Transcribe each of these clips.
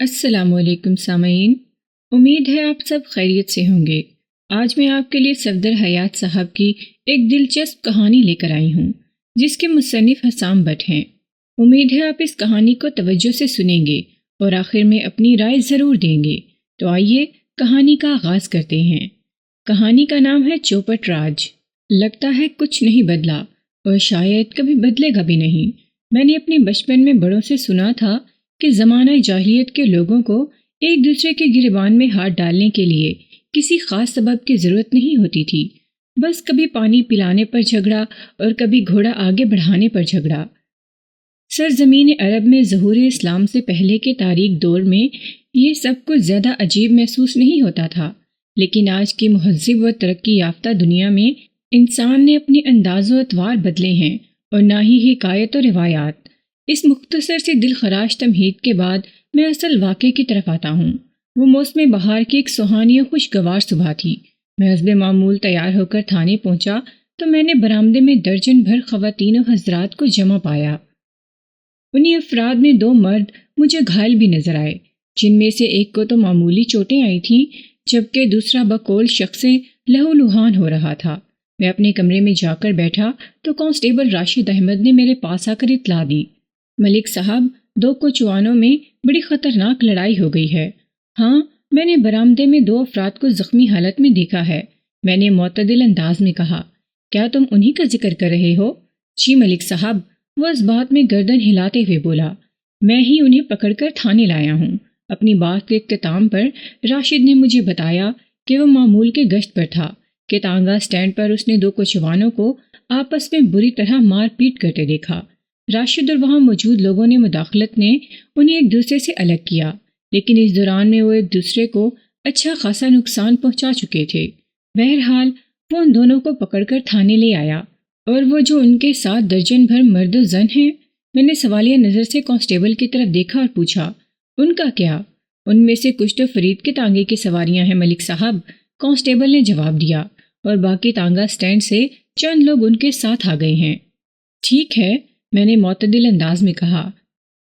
السلام علیکم سامعین، امید ہے آپ سب خیریت سے ہوں گے۔ آج میں آپ کے لیے صفدر حیات صاحب کی ایک دلچسپ کہانی لے کر آئی ہوں، جس کے مصنف حسام بٹ ہیں۔ امید ہے آپ اس کہانی کو توجہ سے سنیں گے اور آخر میں اپنی رائے ضرور دیں گے۔ تو آئیے کہانی کا آغاز کرتے ہیں۔ کہانی کا نام ہے چوپٹ راج۔ لگتا ہے کچھ نہیں بدلا اور شاید کبھی بدلے گا بھی نہیں۔ میں نے اپنے بچپن میں بڑوں سے سنا تھا کہ زمانہ جاہلیت کے لوگوں کو ایک دوسرے کے گریبان میں ہاتھ ڈالنے کے لیے کسی خاص سبب کی ضرورت نہیں ہوتی تھی، بس کبھی پانی پلانے پر جھگڑا اور کبھی گھوڑا آگے بڑھانے پر جھگڑا۔ سرزمین عرب میں ظہور اسلام سے پہلے کے تاریک دور میں یہ سب کچھ زیادہ عجیب محسوس نہیں ہوتا تھا، لیکن آج کی مہذب و ترقی یافتہ دنیا میں انسان نے اپنے انداز و اطوار بدلے ہیں اور نہ ہی حکایت و روایات۔ اس مختصر سی دل خراش تمہید کے بعد میں اصل واقعے کی طرف آتا ہوں۔ وہ موسم بہار کی ایک سہانی و خوشگوار صبح تھی۔ میں حسب معمول تیار ہو کر تھانے پہنچا تو میں نے برآمدے میں درجن بھر خواتین و حضرات کو جمع پایا۔ انہی افراد میں 2 مرد مجھے گھائل بھی نظر آئے، جن میں سے ایک کو تو معمولی چوٹیں آئی تھیں، جبکہ دوسرا بقول شخص سے لہو لہان ہو رہا تھا۔ میں اپنے کمرے میں جا کر بیٹھا تو کانسٹیبل راشد احمد نے میرے پاس آ کر اطلاع دی، ملک صاحب 2 کوچوانوں میں بڑی خطرناک لڑائی ہو گئی ہے۔ ہاں، میں نے برآمدے میں 2 افراد کو زخمی حالت میں دیکھا ہے، میں نے معتدل انداز میں کہا۔ کیا تم انہی کا ذکر کر رہے ہو؟ جی ملک صاحب، وہ اس بات میں گردن ہلاتے ہوئے بولا۔ میں ہی انہیں پکڑ کر تھانے لایا ہوں۔ اپنی بات کے اختتام پر راشد نے مجھے بتایا کہ وہ معمول کے گشت پر تھا کہ تانگا سٹینڈ پر اس نے 2 کوچوانوں کو آپس میں بری طرح مار پیٹ کرتے دیکھا۔ راشد اور وہاں موجود لوگوں نے مداخلت نے انہیں ایک دوسرے سے الگ کیا، لیکن اس دوران میں وہ ایک دوسرے کو اچھا خاصا نقصان پہنچا چکے تھے۔ بہرحال وہ ان دونوں کو پکڑ کر تھانے لے آیا، اور وہ جو ان کے ساتھ درجن بھر مرد و زن ہیں۔ میں نے سوالیہ نظر سے کانسٹیبل کی طرف دیکھا اور پوچھا، ان کا کیا؟ ان میں سے کچھ تو فرید کے تانگے کی سواریاں ہیں ملک صاحب، کانسٹیبل نے جواب دیا، اور باقی تانگا سٹینڈ سے چند لوگ ان کے ساتھ آ گئے ہیں۔ ٹھیک ہے، میں نے معتدل انداز میں کہا،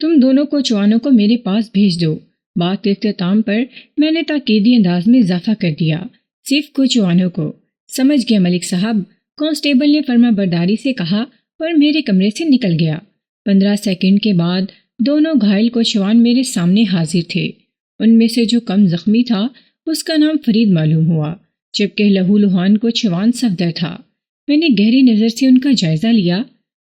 تم دونوں کوچوانوں کو میرے پاس بھیج دو۔ بات کے اختتام پر میں نے تاکیدی انداز میں اضافہ کر دیا، صرف کوچوانوں کو۔ سمجھ گیا ملک صاحب، کانسٹیبل نے فرما برداری سے کہا اور میرے کمرے سے نکل گیا۔ 15 سیکنڈ کے بعد دونوں گھائل کوچوان میرے سامنے حاضر تھے۔ ان میں سے جو کم زخمی تھا اس کا نام فرید معلوم ہوا، جبکہ لہو لہان کوچوان صفدر تھا۔ میں نے گہری نظر سے ان کا جائزہ لیا۔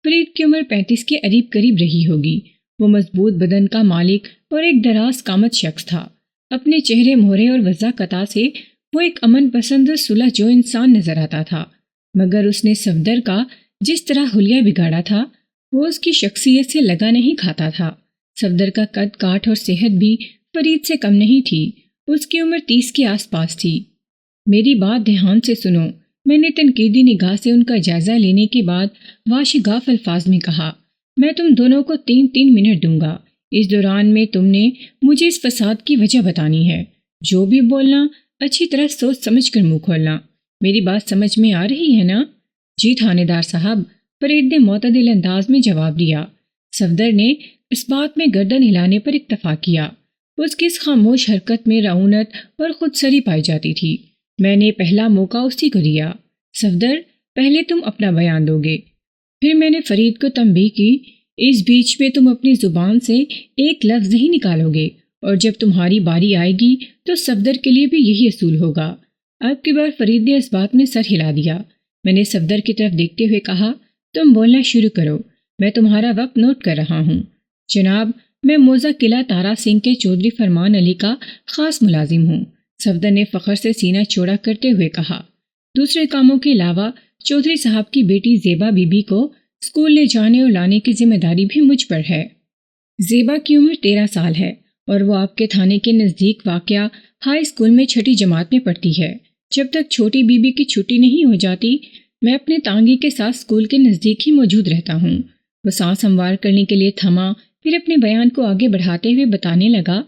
فرید کی عمر 35 کے قریب رہی ہوگی۔ وہ مضبوط بدن کا مالک اور ایک دراز قامت شخص تھا۔ اپنے چہرے مہرے اور وضع قطع سے وہ ایک امن پسند اور صلح جو انسان نظر آتا تھا، مگر اس نے صفدر کا جس طرح حلیہ بگاڑا تھا وہ اس کی شخصیت سے لگا نہیں کھاتا تھا۔ صفدر کا قد کاٹ اور صحت بھی فرید سے کم نہیں تھی، اس کی عمر 30 کے آس پاس تھی۔ میری بات دھیان سے سنو، میں نے تنقیدی نگاہ سے ان کا جائزہ لینے کے بعد واشگاف الفاظ میں کہا، میں تم دونوں کو 3 منٹ دوں گا۔ اس دوران میں تم نے مجھے اس فساد کی وجہ بتانی ہے۔ جو بھی بولنا اچھی طرح سوچ سمجھ کر منہ کھولنا۔ میری بات سمجھ میں آ رہی ہے نا؟ جی تھانے دار صاحب، فرید نے معتدل انداز میں جواب دیا۔ صفدر نے اس بات میں گردن ہلانے پر اکتفا کیا۔ اس کی اس خاموش حرکت میں رعونت اور خود سری پائی جاتی تھی۔ میں نے پہلا موقع اسی کو دیا۔ صفدر، پہلے تم اپنا بیان دو گے۔ پھر میں نے فرید کو تنبیہ کی، اس بیچ میں تم اپنی زبان سے ایک لفظ نہیں نکالو گے، اور جب تمہاری باری آئے گی تو صفدر کے لیے بھی یہی اصول ہوگا۔ اب کی بار فرید نے اس بات میں سر ہلا دیا۔ میں نے صفدر کی طرف دیکھتے ہوئے کہا، تم بولنا شروع کرو، میں تمہارا وقت نوٹ کر رہا ہوں۔ جناب، میں موزہ قلعہ تارا سنگھ کے چودھری فرمان علی کا خاص ملازم ہوں، صفدر نے فخر سے سینہ چوڑا کرتے ہوئے کہا۔ دوسرے کاموں کے علاوہ چودھری صاحب کی بیٹی زیبا بی بی کو اسکول لے جانے اور لانے کی ذمہ داری بھی مجھ پر ہے۔ زیبا کی عمر 13 سال ہے اور وہ آپ کے تھانے کے نزدیک واقع ہائی اسکول میں 6ٹھی جماعت میں پڑھتی ہے۔ جب تک چھوٹی بی بی کی چھٹی نہیں ہو جاتی میں اپنے تانگی کے ساتھ اسکول کے نزدیک ہی موجود رہتا ہوں۔ وہ سانس ہموار کرنے کے لیے تھما، پھر اپنے بیان کو آگے بڑھاتے ہوئے بتانے لگا،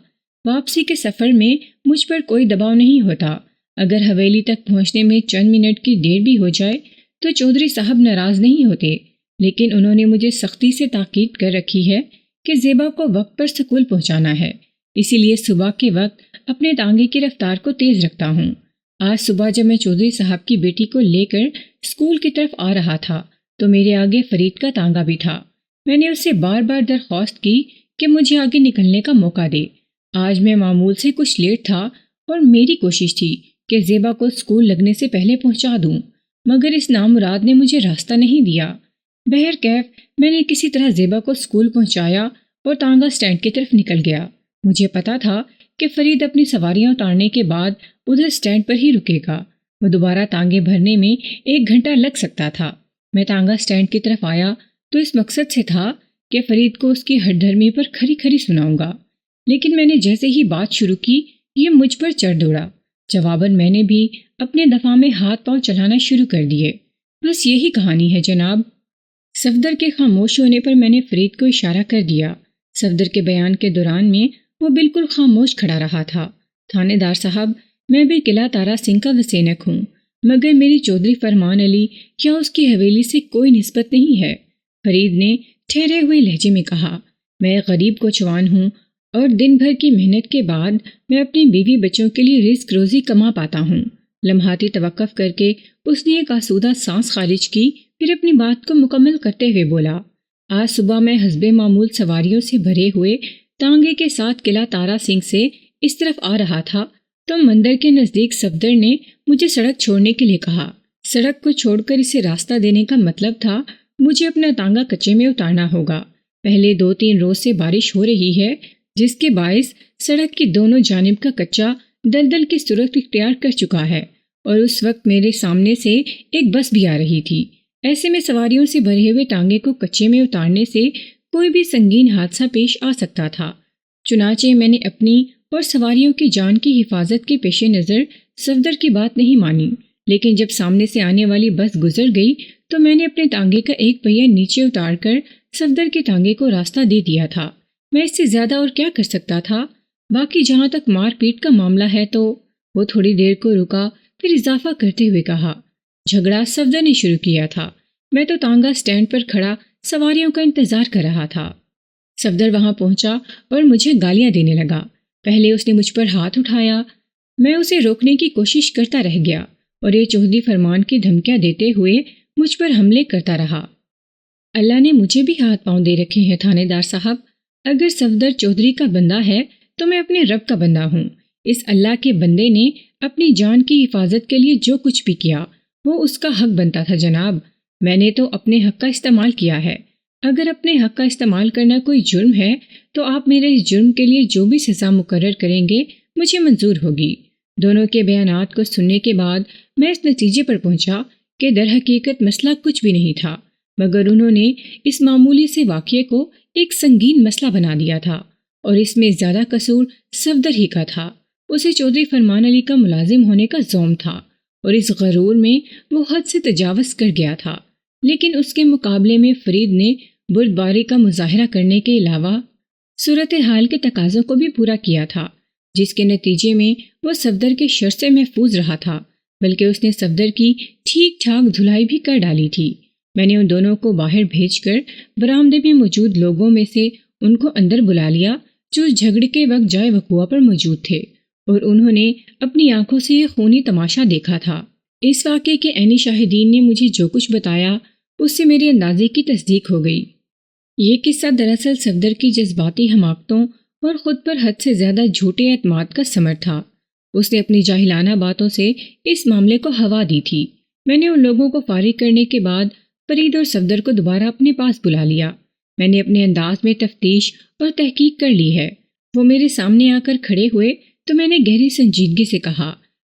واپسی کے سفر میں مجھ پر کوئی دباؤ نہیں ہوتا۔ اگر حویلی تک پہنچنے میں چند منٹ کی دیر بھی ہو جائے تو چودھری صاحب ناراض نہیں ہوتے، لیکن انہوں نے مجھے سختی سے تاکید کر رکھی ہے کہ زیبا کو وقت پر سکول پہنچانا ہے۔ اسی لیے صبح کے وقت اپنے تانگے کی رفتار کو تیز رکھتا ہوں۔ آج صبح جب میں چودھری صاحب کی بیٹی کو لے کر اسکول کی طرف آ رہا تھا تو میرے آگے فرید کا تانگا بھی تھا۔ میں نے اس سے بار بار درخواست کی کہ مجھے آگے نکلنے کا موقع دے۔ آج میں معمول سے کچھ لیٹ تھا اور میری کوشش تھی کہ زیبا کو اسکول لگنے سے پہلے پہنچا دوں، مگر اس نامراد نے مجھے راستہ نہیں دیا۔ بہرکیف میں نے کسی طرح زیبا کو اسکول پہنچایا اور تانگا اسٹینڈ کی طرف نکل گیا۔ مجھے پتا تھا کہ فرید اپنی سواریاں اتارنے کے بعد ادھر اسٹینڈ پر ہی رکے گا۔ وہ دوبارہ تانگے بھرنے میں 1 گھنٹہ لگ سکتا تھا۔ میں تانگا اسٹینڈ کی طرف آیا تو اس مقصد سے تھا کہ فرید کو اس کی ہٹ دھرمی پر کھری کھری سناؤں گا، لیکن میں نے جیسے ہی بات شروع کی یہ مجھ پر چڑھ دوڑا۔ جواباً میں نے بھی اپنے دفاع میں ہاتھ پاؤں چلانا شروع کر دیے۔ بس یہی کہانی ہے جناب۔ صفدر کے خاموش ہونے پر میں نے فرید کو اشارہ کر دیا۔ صفدر کے بیان کے دوران میں وہ بالکل خاموش کھڑا رہا تھا۔ تھانے دار صاحب، میں بھی قلعہ تارا سنگھ کا وسینک ہوں، مگر میری چودھری فرمان علی یا اس کی حویلی سے کوئی نسبت نہیں ہے۔ فرید نے ٹھہرے ہوئے لہجے میں کہا، میں غریب کو چوان ہوں اور دن بھر کی محنت کے بعد میں اپنی بیوی بچوں کے لیے رزق روزی کما پاتا ہوں۔ لمحاتی توقف کر کے اس نے ایک آسودہ سانس خارج کی، پھر اپنی بات کو مکمل کرتے ہوئے بولا، آج صبح میں حسب معمول سواریوں سے بھرے ہوئے تانگے کے ساتھ قلعہ تارا سنگھ سے اس طرف آ رہا تھا تو مندر کے نزدیک صفدر نے مجھے سڑک چھوڑنے کے لیے کہا۔ سڑک کو چھوڑ کر اسے راستہ دینے کا مطلب تھا مجھے اپنا تانگا کچے میں اتارنا ہوگا۔ پہلے 2-3 روز سے بارش ہو رہی ہے، جس کے باعث سڑک کی دونوں جانب کا کچا دلدل کی صورت اختیار کر چکا ہے، اور اس وقت میرے سامنے سے ایک بس بھی آ رہی تھی۔ ایسے میں سواریوں سے بھرے ہوئے تانگے کو کچے میں اتارنے سے کوئی بھی سنگین حادثہ پیش آ سکتا تھا۔ چنانچہ میں نے اپنی اور سواریوں کی جان کی حفاظت کے پیش نظر صفدر کی بات نہیں مانی، لیکن جب سامنے سے آنے والی بس گزر گئی تو میں نے اپنے تانگے کا ایک پہیہ نیچے اتار کر صفدر کے تانگے کو راستہ دے دیا تھا۔ میں اس سے زیادہ اور کیا کر سکتا تھا؟ باقی جہاں تک مار پیٹ کا معاملہ ہے تو وہ تھوڑی دیر کو رکا، پھر اضافہ کرتے ہوئے کہا، جھگڑا صفدر نے شروع کیا تھا، میں تو تانگا اسٹینڈ پر کھڑا سواریوں کا انتظار کر رہا تھا۔ صفدر وہاں پہنچا اور مجھے گالیاں دینے لگا۔ پہلے اس نے مجھ پر ہاتھ اٹھایا، میں اسے روکنے کی کوشش کرتا رہ گیا اور یہ چودھری فرمان کی دھمکیاں دیتے ہوئے مجھ پر حملے کرتا رہا۔ اللہ نے مجھے بھی ہاتھ پاؤں دے رکھے ہیں تھانے دار صاحب۔ اگر صفدر چودھری کا بندہ ہے تو میں اپنے رب کا بندہ ہوں۔ اس اللہ کے بندے نے اپنی جان کی حفاظت کے لیے جو کچھ بھی کیا وہ اس کا حق بنتا تھا جناب۔ میں نے تو اپنے حق کا استعمال کیا ہے۔ اگر اپنے حق کا استعمال کرنا کوئی جرم ہے تو آپ میرے اس جرم کے لیے جو بھی سزا مقرر کریں گے مجھے منظور ہوگی۔ دونوں کے بیانات کو سننے کے بعد میں اس نتیجے پر پہنچا کہ در حقیقت مسئلہ کچھ بھی نہیں تھا، مگر انہوں نے اس معمولی سے واقعے کو ایک سنگین مسئلہ بنا دیا تھا، اور اس میں زیادہ قصور صفدر ہی کا تھا۔ اسے چودھری فرمان علی کا ملازم ہونے کا زوم تھا اور اس غرور میں وہ حد سے تجاوز کر گیا تھا، لیکن اس کے مقابلے میں فرید نے بردباری کا مظاہرہ کرنے کے علاوہ صورتحال کے تقاضوں کو بھی پورا کیا تھا، جس کے نتیجے میں وہ صفدر کے شر سے محفوظ رہا تھا، بلکہ اس نے صفدر کی ٹھیک ٹھاک دھلائی بھی کر ڈالی تھی۔ میں نے ان دونوں کو باہر بھیج کر برآمدے میں موجود لوگوں میں سے ان کو اندر بلا لیا جو اس جھگڑے کے وقت جائے وقوع پر موجود تھے، اور انہوں نے اپنی آنکھوں سے یہ خونی تماشا دیکھا تھا۔ اس واقعے کے عینی شاہدین نے مجھے جو کچھ بتایا اس سے میرے اندازے کی تصدیق ہو گئی۔ یہ قصہ دراصل صفدر کی جذباتی حماقتوں اور خود پر حد سے زیادہ جھوٹے اعتماد کا ثمر تھا۔ اس نے اپنی جاہلانہ باتوں سے اس معاملے کو ہوا دی تھی۔ میں نے ان لوگوں کو فارغ کرنے کے بعد فرید اور صفدر کو دوبارہ اپنے پاس بلا لیا۔ میں نے اپنے انداز میں تفتیش اور تحقیق کر لی ہے۔ وہ میرے سامنے آ کر کھڑے ہوئے تو میں نے گہری سنجیدگی سے کہا،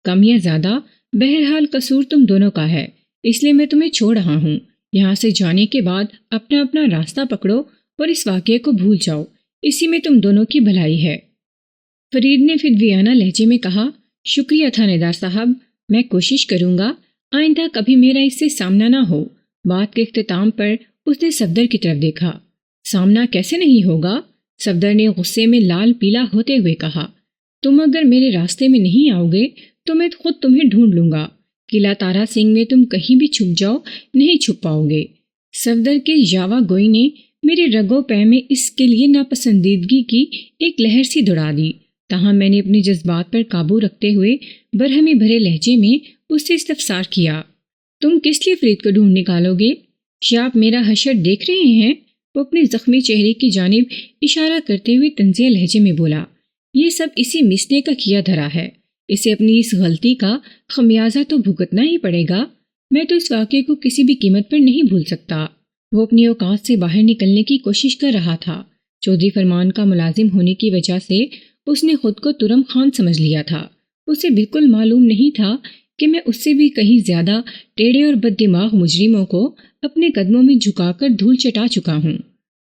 کم یا زیادہ بہرحال قصور تم دونوں کا ہے، اس لیے میں تمہیں چھوڑ رہا ہوں۔ یہاں سے جانے کے بعد اپنا اپنا راستہ پکڑو اور اس واقعے کو بھول جاؤ، اسی میں تم دونوں کی بھلائی ہے۔ فرید نے فدویانہ لہجے میں کہا، شکریہ تھانے دار صاحب، میں کوشش کروں گا آئندہ کبھی میرا اس سے سامنا نہ ہو۔ بات کے اختتام پر اس نے صفدر کی طرف دیکھا۔ سامنا کیسے نہیں ہوگا؟ صفدر نے غصے میں لال پیلا ہوتے ہوئے کہا، تم اگر میرے راستے میں نہیں آؤ گے تو میں خود تمہیں ڈھونڈ لوں گا۔ قلعہ تارا سنگھ میں تم کہیں بھی چھپ جاؤ، نہیں چھپ پاؤ گے۔ صفدر کے یاوا گوئی نے میرے رگوں پے میں اس کے لیے ناپسندیدگی کی ایک لہر سی دوڑا دی۔ تاہم میں نے اپنے جذبات پر قابو رکھتے ہوئے برہمی بھرے لہجے میں اس سے استفسار کیا، تم کس لیے فرید کو ڈھونڈ نکالو گے؟ کیا آپ میرا حشر دیکھ رہے ہیں؟ وہ اپنے زخمی چہرے کی جانب اشارہ کرتے ہوئے طنزیہ لہجے میں بولا، یہ سب اسی مسنے کا کیا دھرا ہے، اسے اپنی اس غلطی کا خمیازہ تو بھگتنا ہی پڑے گا۔ میں تو اس واقعے کو کسی بھی قیمت پر نہیں بھول سکتا۔ وہ اپنی اوقات سے باہر نکلنے کی کوشش کر رہا تھا۔ چودھری فرمان کا ملازم ہونے کی وجہ سے اس نے خود کو ترم خان سمجھ لیا تھا۔ اسے بالکل معلوم نہیں تھا کہ میں اس سے بھی کہیں زیادہ ٹیڑے اور بد دماغ مجرموں کو اپنے قدموں میں جھکا کر دھول چٹا چکا ہوں۔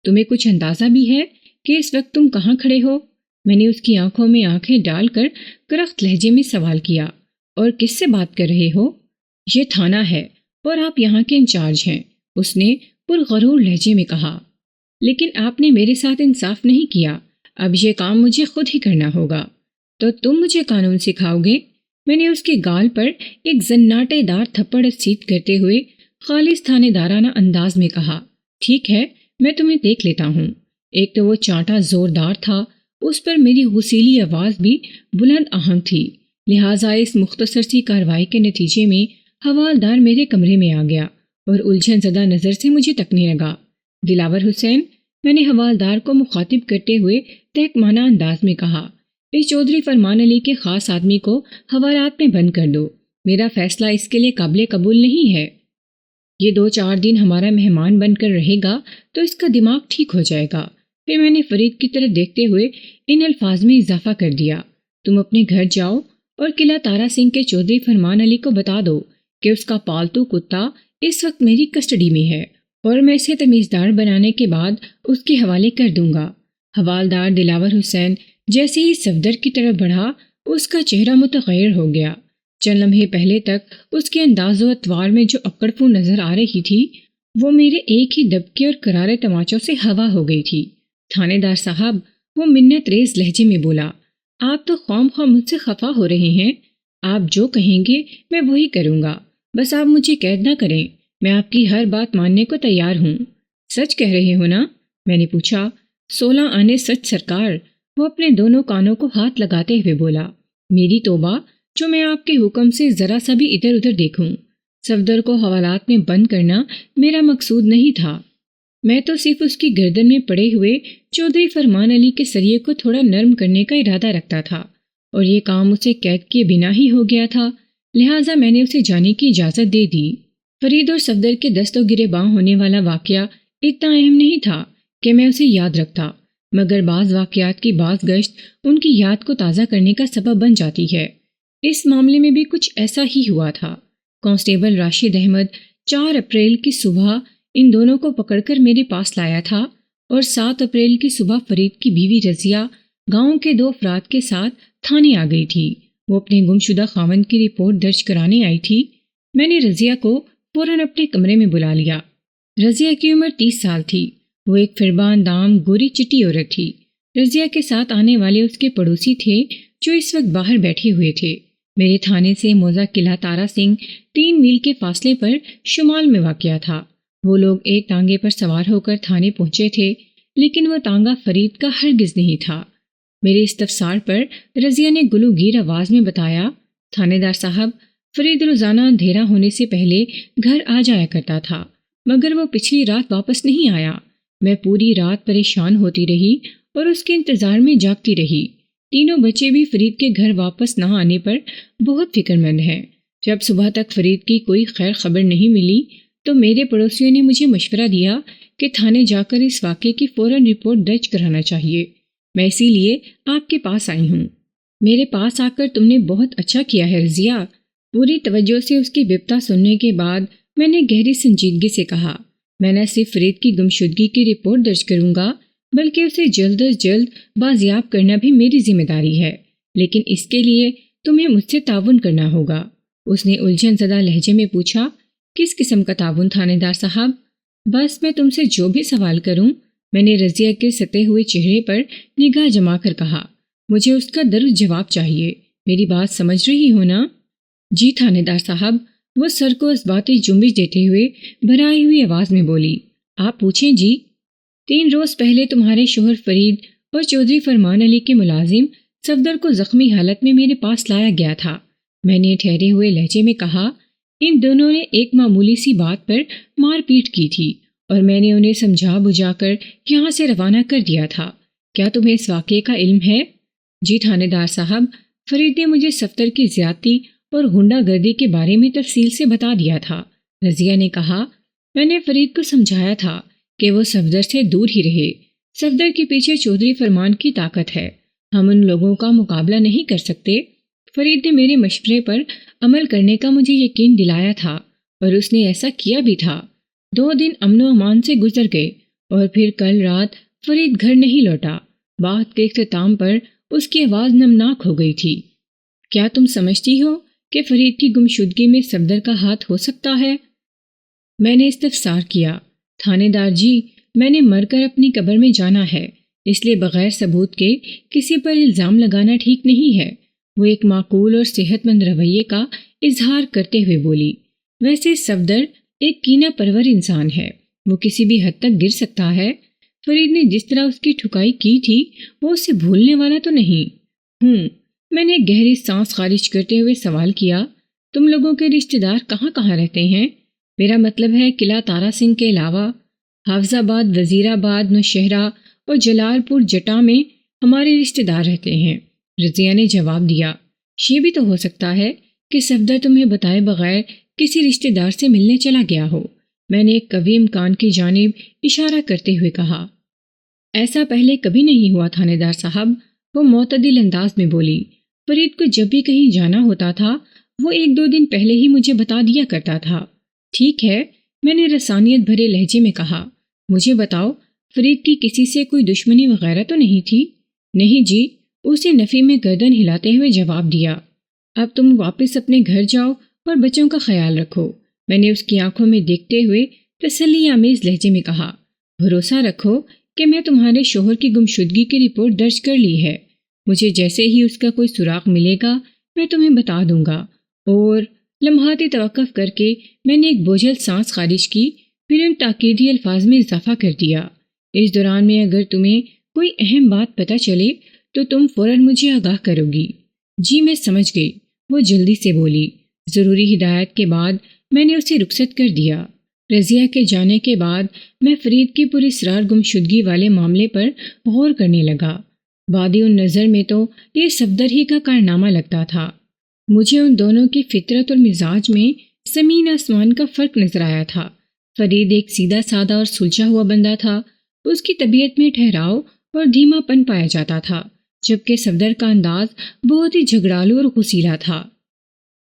تمہیں کچھ اندازہ بھی ہے کہ اس وقت تم کہاں کھڑے ہو؟ میں نے اس کی آنکھوں میں آنکھیں ڈال کر کرخت لہجے میں سوال کیا۔ اور کس سے بات کر رہے ہو؟ یہ تھانہ ہے اور آپ یہاں کے انچارج ہیں، اس نے پرغرور لہجے میں کہا۔ لیکن آپ نے میرے ساتھ انصاف نہیں کیا، اب یہ کام مجھے خود ہی کرنا ہوگا۔ تو تم مجھے قانون سکھاؤ گے؟ میں نے اس کے گال پر ایک زناٹے دار تھپڑ سیدھ کرتے ہوئے خالص تھانے دارانہ انداز میں کہا، ٹھیک ہے، میں تمہیں دیکھ لیتا ہوں۔ ایک تو وہ چانٹا زوردار تھا، اس پر میری غسیلی آواز بھی بلند آہنگ تھی، لہٰذا اس مختصر سی کارروائی کے نتیجے میں حوالدار میرے کمرے میں آ گیا اور الجھن زدہ نظر سے مجھے تکنے لگا۔ دلاور حسین، میں نے حوالدار کو مخاطب کرتے ہوئے تحقمانہ انداز میں کہا، اس چودھری فرمان علی کے خاص آدمی کو حوالات میں بند کر دو، میرا فیصلہ اس کے لیے قابل قبول نہیں ہے۔ یہ 2-4 دن ہمارا مہمان بن کر رہے گا تو اس کا دماغ ٹھیک ہو جائے گا۔ پھر میں نے فرید کی طرف دیکھتے ہوئے ان الفاظ میں اضافہ کر دیا، تم اپنے گھر جاؤ اور قلعہ تارا سنگھ کے چودھری فرمان علی کو بتا دو کہ اس کا پالتو کتا اس وقت میری کسٹڈی میں ہے اور میں اسے تمیزدار بنانے کے بعد اس کے حوالے کر دوں گا۔ حوالدار دلاور حسین جیسے ہی صفدر کی طرف بڑھا، اس کا چہرہ متغیر ہو گیا۔ چند لمحے پہلے تک اس کے انداز و اطوار میں جو اکڑفو نظر آ رہی تھی، وہ میرے ایک ہی دبکے اور کرارے تماچوں سے ہوا ہو گئی تھی۔ تھانے دار صاحب، وہ منت ریز لہجے میں بولا، آپ تو خواہ خواہ مجھ سے خفا ہو رہے ہیں، آپ جو کہیں گے میں وہی کروں گا، بس آپ مجھے قید نہ کریں، میں آپ کی ہر بات ماننے کو تیار ہوں۔ سچ کہہ رہے ہو نا؟ میں نے پوچھا۔ 16 آنے سچ سرکار، وہ اپنے دونوں کانوں کو ہاتھ لگاتے ہوئے بولا۔ میری توبہ جو میں آپ کے حکم سے ذرا سا بھی ادھر ادھر دیکھوں۔ صفدر کو حوالات میں بند کرنا میرا مقصود نہیں تھا، میں تو صرف اس کی گردن میں پڑے ہوئے چودھری فرمان علی کے سریے کو تھوڑا نرم کرنے کا ارادہ رکھتا تھا، اور یہ کام اسے قید کیے بنا ہی ہو گیا تھا، لہٰذا میں نے اسے جانے کی اجازت دے دی۔ فرید اور صفدر کے دست و گریباں ہونے والا واقعہ اتنا اہم نہیں تھا کہ میں اسے یاد رکھتا، مگر بعض واقعات کی باز گشت ان کی یاد کو تازہ کرنے کا سبب بن جاتی ہے۔ اس معاملے میں بھی کچھ ایسا ہی ہوا تھا۔ کانسٹیبل راشد احمد 4 اپریل کی صبح ان دونوں کو پکڑ کر میرے پاس لایا تھا اور 7 اپریل کی صبح فرید کی بیوی رضیہ گاؤں کے 2 افراد کے ساتھ تھانے آ گئی تھی۔ وہ اپنے گمشدہ خاوند کی رپورٹ درج کرانے آئی تھی۔ میں نے رضیہ کو فوراً اپنے کمرے میں بلا لیا۔ رضیہ کی عمر 30 سال تھی۔ وہ ایک فربان دام گوری چٹی عورت تھی۔ رضیہ کے ساتھ آنے والے اس کے پڑوسی تھے جو اس وقت باہر بیٹھے ہوئے تھے۔ میرے تھانے سے موزہ قلعہ تارا سنگھ 3 میل کے فاصلے پر شمال میں واقع تھا۔ وہ لوگ ایک تانگے پر سوار ہو کر تھانے پہنچے تھے، لیکن وہ تانگا فرید کا ہرگز نہیں تھا۔ میرے استفسار پر رضیہ نے گلوگیر آواز میں بتایا، تھانے دار صاحب، فرید روزانہ اندھیرا ہونے سے پہلے گھر آ جایا کرتا تھا، مگر وہ پچھلی رات واپس نہیں آیا۔ میں پوری رات پریشان ہوتی رہی اور اس کے انتظار میں جاگتی رہی۔ تینوں بچے بھی فرید کے گھر واپس نہ آنے پر بہت فکر مند ہیں۔ جب صبح تک فرید کی کوئی خیر خبر نہیں ملی تو میرے پڑوسیوں نے مجھے مشورہ دیا کہ تھانے جا کر اس واقعے کی فوراً رپورٹ درج کرانا چاہیے۔ میں اسی لیے آپ کے پاس آئی ہوں۔ میرے پاس آ کر تم نے بہت اچھا کیا ہے رضیہ۔ پوری توجہ سے اس کی بپتا سننے کے بعد میں نے گہری سنجیدگی سے کہا، میں نہ صرف فرید کی گمشدگی کی رپورٹ درج کروں گا بلکہ اسے جلد از جلد بازیاب کرنا بھی میری ذمہ داری ہے، لیکن اس کے لیے تمہیں مجھ سے تعاون کرنا ہوگا۔ اس نے الجھن زدہ لہجے میں پوچھا، کس قسم کا تعاون تھانے دار صاحب؟ بس میں تم سے جو بھی سوال کروں، میں نے رضیہ کے ستے ہوئے چہرے پر نگاہ جما کر کہا، مجھے اس کا درست جواب چاہیے۔ میری بات سمجھ رہی ہو نا؟ جی تھانے دار صاحب، وہ سر کو اثباتی جنبش دیتے ہوئے بھرائی ہوئی آواز میں بولی۔ آپ پوچھیں جی۔ 3 روز پہلے تمہارے شوہر فرید اور چودھری فرمان علی کے ملازم صفدر کو زخمی حالت میں میرے پاس لایا گیا تھا۔ میں نے ٹھہرے ہوئے لہجے میں کہا، ان دونوں نے ایک معمولی سی بات پر مار پیٹ کی تھی اور میں نے انہیں سمجھا بجھا کر یہاں سے روانہ کر دیا تھا۔ کیا تمہیں اس واقعے کا علم ہے؟ جی تھانے دار صاحب، فرید نے مجھے صفدر کی زیادتی اور غنڈہ گردی کے بارے میں تفصیل سے بتا دیا تھا، رضیہ نے کہا۔ میں نے فرید کو سمجھایا تھا کہ وہ صفدر سے دور ہی رہے۔ صفدر کے پیچھے چودھری فرمان کی طاقت ہے، ہم ان لوگوں کا مقابلہ نہیں کر سکتے۔ فرید نے میرے مشورے پر عمل کرنے کا مجھے یقین دلایا تھا اور اس نے ایسا کیا بھی تھا۔ 2 دن امن و امان سے گزر گئے اور پھر کل رات فرید گھر نہیں لوٹا۔ بات کے اختتام پر اس کی آواز نمناک ہو گئی تھی۔ کیا تم سمجھتی ہو کہ فرید کی گمشدگی میں صفدر کا ہاتھ ہو سکتا ہے؟ میں نے استفسار کیا۔ تھانے دار جی، میں نے مر کر اپنی قبر میں جانا ہے، اس لیے بغیر ثبوت کے کسی پر الزام لگانا ٹھیک نہیں ہے، وہ ایک معقول اور صحت مند رویے کا اظہار کرتے ہوئے بولی۔ ویسے صفدر ایک کینہ پرور انسان ہے، وہ کسی بھی حد تک گر سکتا ہے۔ فرید نے جس طرح اس کی ٹھکائی کی تھی وہ اسے بھولنے والا تو نہیں۔ میں نے گہری سانس خارج کرتے ہوئے سوال کیا، تم لوگوں کے رشتہ دار کہاں کہاں رہتے ہیں؟ میرا مطلب ہے قلعہ تارا سنگھ کے علاوہ حافظ آباد، وزیر آباد، نوشہرہ اور جلال پور جٹا میں ہمارے رشتہ دار رہتے ہیں، رضیہ نے جواب دیا۔ یہ بھی تو ہو سکتا ہے کہ صفدر تمہیں بتائے بغیر کسی رشتہ دار سے ملنے چلا گیا ہو، میں نے ایک قوی امکان کی جانب اشارہ کرتے ہوئے کہا۔ ایسا پہلے کبھی نہیں ہوا تھانے دار صاحب، وہ معتدل انداز میں بولی۔ فرید کو جب بھی کہیں جانا ہوتا تھا وہ 1-2 دن پہلے ہی مجھے بتا دیا کرتا تھا۔ ٹھیک ہے، میں نے رسانیت بھرے لہجے میں کہا، مجھے بتاؤ، فرید کی کسی سے کوئی دشمنی وغیرہ تو نہیں تھی؟ نہیں جی، اسے نفی میں گردن ہلاتے ہوئے جواب دیا۔ اب تم واپس اپنے گھر جاؤ اور بچوں کا خیال رکھو، میں نے اس کی آنکھوں میں دیکھتے ہوئے تسلی آمیز لہجے میں کہا۔ بھروسہ رکھو کہ میں تمہارے شوہر کی گمشدگی کی رپورٹ درج کر لی ہے، مجھے جیسے ہی اس کا کوئی سراغ ملے گا میں تمہیں بتا دوں گا۔ اور لمحاتی توقف کر کے میں نے ایک بوجھل سانس خارج کی، پھر ان تاکیدی الفاظ میں اضافہ کر دیا، اس دوران میں اگر تمہیں کوئی اہم بات پتہ چلے تو تم فوراً مجھے آگاہ کرو گی۔ جی میں سمجھ گئی، وہ جلدی سے بولی۔ ضروری ہدایت کے بعد میں نے اسے رخصت کر دیا۔ رضیہ کے جانے کے بعد میں فرید کی پراسرار گمشدگی والے معاملے پر غور کرنے لگا۔ بادی النظر میں تو یہ صفدر ہی کا کارنامہ لگتا تھا۔ مجھے ان دونوں کی فطرت اور مزاج میں زمین آسمان کا فرق نظر آیا تھا۔ فرید ایک سیدھا سادہ اور سلجھا ہوا بندہ تھا، اس کی طبیعت میں ٹھہراؤ اور دھیما پن پایا جاتا تھا، جبکہ صفدر کا انداز بہت ہی جھگڑالو اور غصیلا تھا۔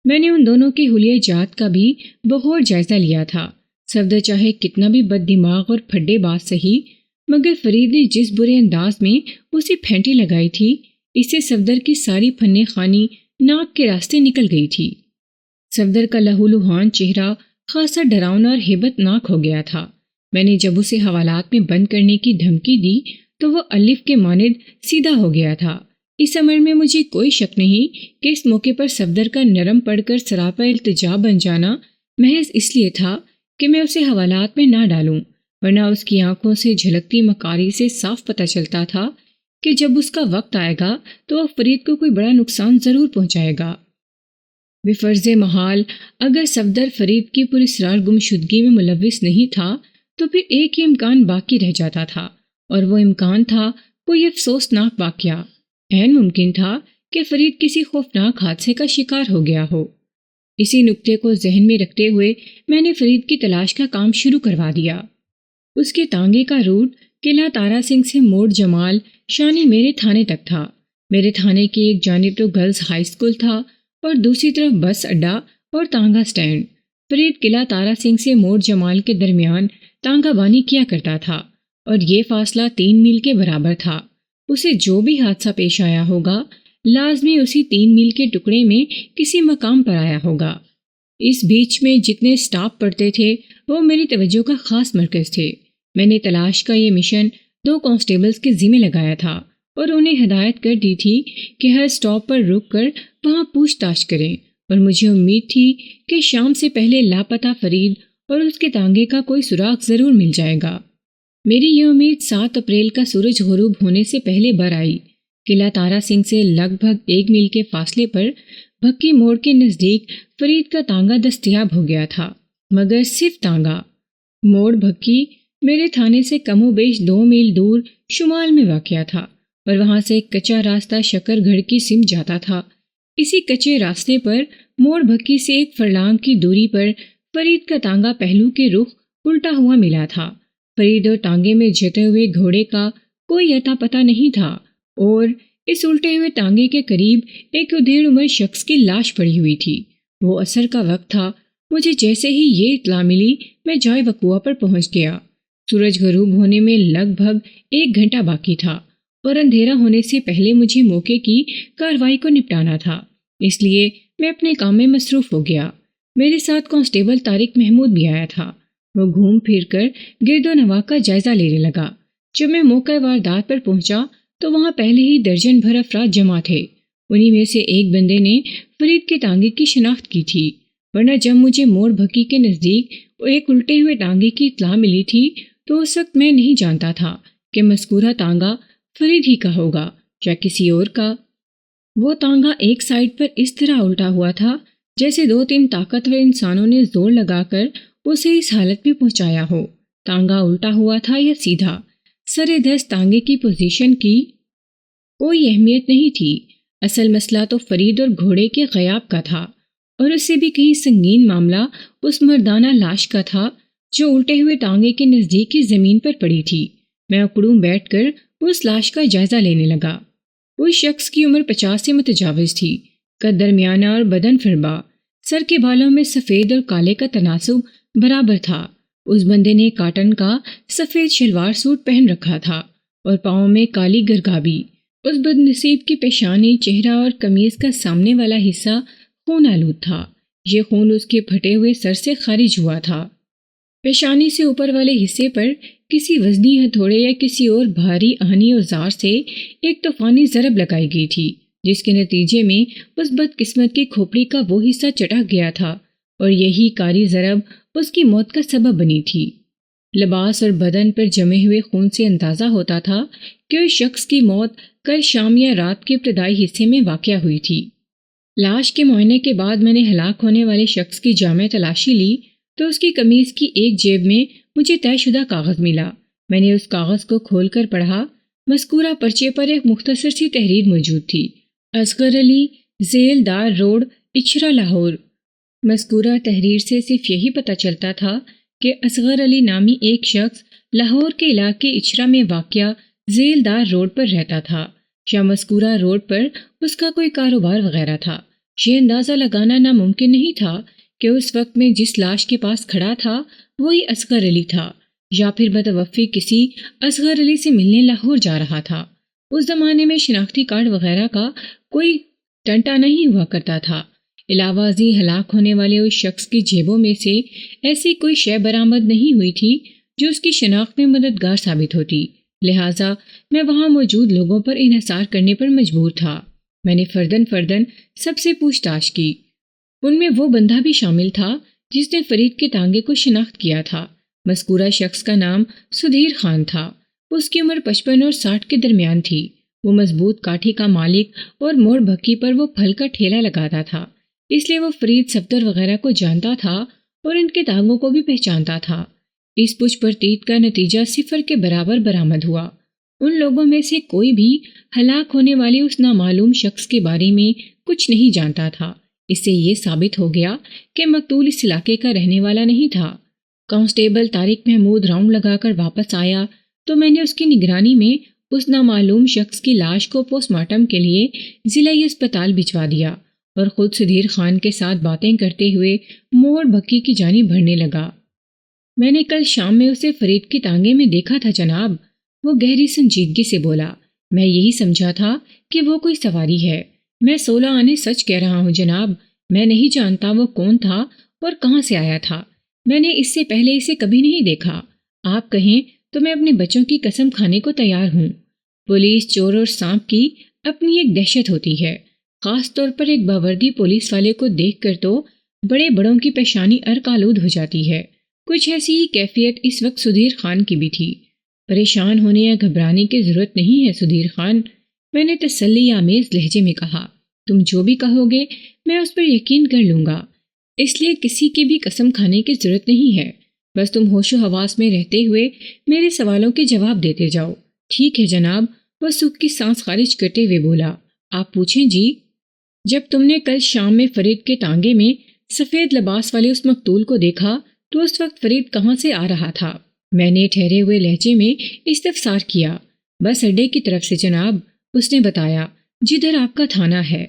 میں نے ان دونوں کے حلیہ جات کا بھی بغور جائزہ لیا تھا۔ صفدر چاہے کتنا بھی بد دماغ اور پھڈے باز سہی، مگر فرید نے جس برے انداز میں اسے پھینٹی لگائی تھی، اس سے صفدر کی ساری فن خوانی ناک کے راستے نکل گئی تھی۔ صفدر کا لہو لہان چہرہ خاصا ڈراؤنا اور ہیبت ناک ہو گیا تھا۔ میں نے جب اسے حوالات میں بند کرنے کی دھمکی دی تو وہ الف کے مانند سیدھا ہو گیا تھا۔ اس امر میں مجھے کوئی شک نہیں کہ اس موقع پر صفدر کا نرم پڑ کر سراپا التجا بن جانا محض اس لیے تھا کہ میں اسے حوالات میں نہ ڈالوں، ورنہ اس کی آنکھوں سے جھلکتی مکاری سے صاف پتہ چلتا تھا کہ جب اس کا وقت آئے گا تو وہ فرید کو کوئی بڑا نقصان ضرور پہنچائے گا۔ بفرض محال اگر صفدر فرید کی پراسرار گمشدگی میں ملوث نہیں تھا تو پھر ایک ہی امکان باقی رہ جاتا تھا، اور وہ امکان تھا کوئی افسوسناک واقعہ۔ عین ممکن تھا کہ فرید کسی خوفناک حادثے کا شکار ہو گیا ہو۔ اسی نکتے کو ذہن میں رکھتے ہوئے میں نے فرید کی تلاش کا کام شروع کروا دیا۔ اس کے تانگے کا روٹ قلعہ تارا سنگھ سے موڑ جمال شانی میرے تھانے تک تھا۔ میرے تھانے کی ایک جانب تو گرلز ہائی اسکول تھا اور دوسری طرف بس اڈا اور تانگا سٹینڈ۔ فرید قلعہ تارا سنگھ سے موڑ جمال کے درمیان تانگا بانی کیا کرتا تھا اور یہ فاصلہ 3 میل کے برابر تھا۔ اسے جو بھی حادثہ پیش آیا ہوگا لازمی اسی 3 میل کے ٹکڑے میں کسی مقام پر آیا ہوگا۔ اس بیچ میں جتنے سٹاپ پڑتے تھے وہ میری توجہ کا خاص مرکز تھے۔ میں نے تلاش کا یہ مشن 2 کانسٹیبلز کے ذمہ لگایا تھا اور انہیں ہدایت کر دی تھی کہ ہر سٹاپ پر رک کر وہاں پوچھ تاچھ کریں، اور مجھے امید تھی کہ شام سے پہلے لاپتہ فرید اور اس کے تانگے کا کوئی سراغ ضرور مل جائے گا۔ میری یہ امید 7 اپریل کا سورج غروب ہونے سے پہلے بر آئی۔ قلعہ تارا سنگھ سے لگ بھگ 1 میل کے فاصلے پر بھکی موڑ کے نزدیک فرید کا تانگا دستیاب ہو گیا تھا، مگر صرف تانگا۔ موڑ بھکی میرے تھانے سے کم و بیش 2 میل دور شمال میں واقع تھا اور وہاں سے ایک کچا راستہ شکر گڑھ کی سمت جاتا تھا۔ اسی کچے راستے پر موڑ بھکی سے 1 فرلانگ کی دوری پر فرید کا تانگا پہلو کے رخ الٹا ہوا ملا تھا۔ فرید اور ٹانگے میں جتے ہوئے گھوڑے کا کوئی اتا پتہ نہیں تھا اور اس الٹے ہوئے ٹانگے کے قریب ایک ادھیڑ عمر شخص کی لاش پڑی ہوئی تھی۔ وہ عصر کا وقت تھا۔ مجھے جیسے ہی یہ اطلاع ملی میں جائے وقوع پر پہنچ گیا۔ سورج غروب ہونے میں لگ بھگ 1 گھنٹہ باقی تھا اور اندھیرا ہونے سے پہلے مجھے موقع کی کارروائی کو نپٹانا تھا، اس لیے میں اپنے کام میں مصروف ہو گیا۔ میرے ساتھ کانسٹیبل طارق محمود بھی آیا تھا۔ وہ گھوم پھر کر گرد و نواح کا جائزہ لینے لگا۔ جب میں موقع واردات پر پہنچا تو وہاں پہلے ہی درجن بھر افراد جمع تھے۔ انہی میں سے ایک بندے نے فرید کے ٹانگے کی شناخت کی تھی، ورنہ جب مجھے موڑ بھکی کے نزدیک ایک الٹے ہوئے ٹانگے کی اطلاع ملی تھی تو اس وقت میں نہیں جانتا تھا کہ مذکورہ ٹانگا فرید ہی کا ہوگا یا کسی اور کا۔ وہ ٹانگا ایک سائڈ پر اس طرح الٹا ہوا تھا جیسے 2-3 طاقتور انسانوں نے زور لگا کر اسے اس حالت میں پہنچایا ہو۔ ٹانگا الٹا ہوا تھا یا سیدھا، سر دست ٹانگے کی پوزیشن کی کوئی اہمیت نہیں تھی۔ اصل مسئلہ تو فرید اور گھوڑے کے غیاب کا تھا، اور اس سے بھی کہیں سنگین معاملہ اس مردانہ لاش کا تھا جو الٹے ہوئے ٹانگے کے نزدیک کی زمین پر پڑی تھی۔ میں اکڑوں بیٹھ کر اس لاش کا جائزہ لینے لگا۔ اس شخص کی عمر 50 سے متجاوز تھی، قد درمیانہ اور بدن فربا۔ سر کے بالوں میں سفید اور کالے کا تناسب برابر تھا۔ اس بندے نے کاٹن کا سفید شلوار سوٹ پہن رکھا تھا اور پاؤں میں کالی گرگابی۔ اس بد نصیب کی پیشانی، چہرہ اور قمیض کا سامنے والا حصہ خون آلود تھا۔ یہ خون اس کے پھٹے ہوئے سر سے خارج ہوا تھا۔ پیشانی سے اوپر والے حصے پر کسی وزنی ہتھوڑے یا کسی اور بھاری آہنی اوزار سے ایک طوفانی ضرب لگائی گئی تھی، جس کے نتیجے میں اس بد قسمت کی کھوپڑی کا وہ حصہ چٹک گیا تھا اور یہی کاری ضرب اس کی موت کا سبب بنی تھی۔ لباس اور بدن پر جمے ہوئے خون سے اندازہ ہوتا تھا کہ اس شخص کی موت کل شام یا رات کے ابتدائی حصے میں واقع ہوئی تھی۔ لاش کے معائنے کے بعد میں نے ہلاک ہونے والے شخص کی جامع تلاشی لی تو اس کی قمیض کی ایک جیب میں مجھے طے شدہ کاغذ ملا۔ میں نے اس کاغذ کو کھول کر پڑھا۔ مذکورہ پرچے پر ایک مختصر سی تحریر موجود تھی: اصغر علی، ذیل دار روڈ، اچھرا، لاہور۔ مذکورہ تحریر سے صرف یہی پتہ چلتا تھا کہ اصغر علی نامی ایک شخص لاہور کے علاقے اچھرا میں واقع ذیل دار روڈ پر رہتا تھا یا مذکورہ روڈ پر اس کا کوئی کاروبار وغیرہ تھا۔ یہ اندازہ لگانا ناممکن نہیں تھا کہ اس وقت میں جس لاش کے پاس کھڑا تھا وہی اصغر علی تھا یا پھر متوفی کسی اصغر علی سے ملنے لاہور جا رہا تھا۔ اس زمانے میں شناختی کارڈ وغیرہ کا کوئی ٹنٹا نہیں ہوا کرتا تھا۔ علاوہ ازیں ہلاک ہونے والے اس شخص کی جیبوں میں سے ایسی کوئی شے برآمد نہیں ہوئی تھی جو اس کی شناخت میں مددگار ثابت ہوتی، لہٰذا میں وہاں موجود لوگوں پر انحصار کرنے پر مجبور تھا۔ میں نے فردن سب سے پوچھ تاچھ کی۔ ان میں وہ بندہ بھی شامل تھا جس نے فرید کے ٹانگے کو شناخت کیا تھا۔ مذکورہ شخص کا نام سدھیر خان تھا۔ اس کی عمر 55 اور 60 کے درمیان تھی۔ وہ مضبوط کاٹھی کا مالک اور موڑ بھکی پر وہ پھل کا ٹھیلا لگاتا تھا، اس لیے وہ فرید صفدر وغیرہ کو جانتا تھا اور ان کے ٹانگوں کو بھی پہچانتا تھا۔ اس پوچھ پرتیت کا نتیجہ 0 کے برابر برآمد ہوا۔ ان لوگوں میں سے کوئی بھی ہلاک ہونے والے اس نامعلوم شخص کے بارے میں کچھ نہیں جانتا تھا۔ اس سے یہ ثابت ہو گیا کہ مقتول اس علاقے کا رہنے والا نہیں تھا۔ کانسٹیبل طارق محمود راؤنڈ لگا کر واپس آیا تو میں نے اس کی نگرانی میں اس نامعلوم شخص کی لاش کو پوسٹ مارٹم کے لیے ضلعی اسپتال بھجوا دیا اور خود سدھیر خان کے ساتھ باتیں کرتے ہوئے موڑ بھکی کی جانب بڑھنے لگا۔ میں نے کل شام میں اسے فرید کی ٹانگے میں دیکھا تھا جناب، وہ گہری سنجیدگی سے بولا۔ میں یہی سمجھا تھا کہ وہ کوئی سواری ہے۔ میں 16 آنے سچ کہہ رہا ہوں جناب، میں نہیں جانتا وہ کون تھا اور کہاں سے آیا تھا۔ میں نے اس سے پہلے اسے کبھی نہیں دیکھا۔ آپ کہیں تو میں اپنے بچوں کی قسم کھانے کو تیار ہوں۔ پولیس چور اور سانپ کی اپنی ایک دہشت ہوتی ہے، خاص طور پر ایک باوردی پولیس والے کو دیکھ کر تو بڑے بڑوں کی پیشانی عرق آلود ہو جاتی ہے۔ کچھ ایسی ہی کیفیت اس وقت سدھیر خان کی بھی تھی۔ پریشان ہونے یا گھبرانے کی ضرورت نہیں ہے سدھیر خان، میں نے تسلی آمیز لہجے میں کہا۔ تم جو بھی کہو گے میں اس پر یقین کر لوں گا، اس لیے کسی کی بھی قسم کھانے کی ضرورت نہیں ہے، بس تم ہوش و حواس میں رہتے ہوئے میرے سوالوں کے جواب دیتے جاؤ۔ ٹھیک ہے جناب، وہ سکھ کی سانس خارج کرتے ہوئے بولا۔ آپ پوچھیں جی۔ جب تم نے کل شام میں فرید کے ٹانگے میں سفید لباس والے اس مقتول کو دیکھا تو اس وقت فرید کہاں سے آ رہا تھا؟ میں نے ٹھہرے ہوئے لہجے میں استفسار کیا۔ بس اڈے کی طرف سے جناب، اس نے بتایا، جدھر آپ کا تھانہ ہے۔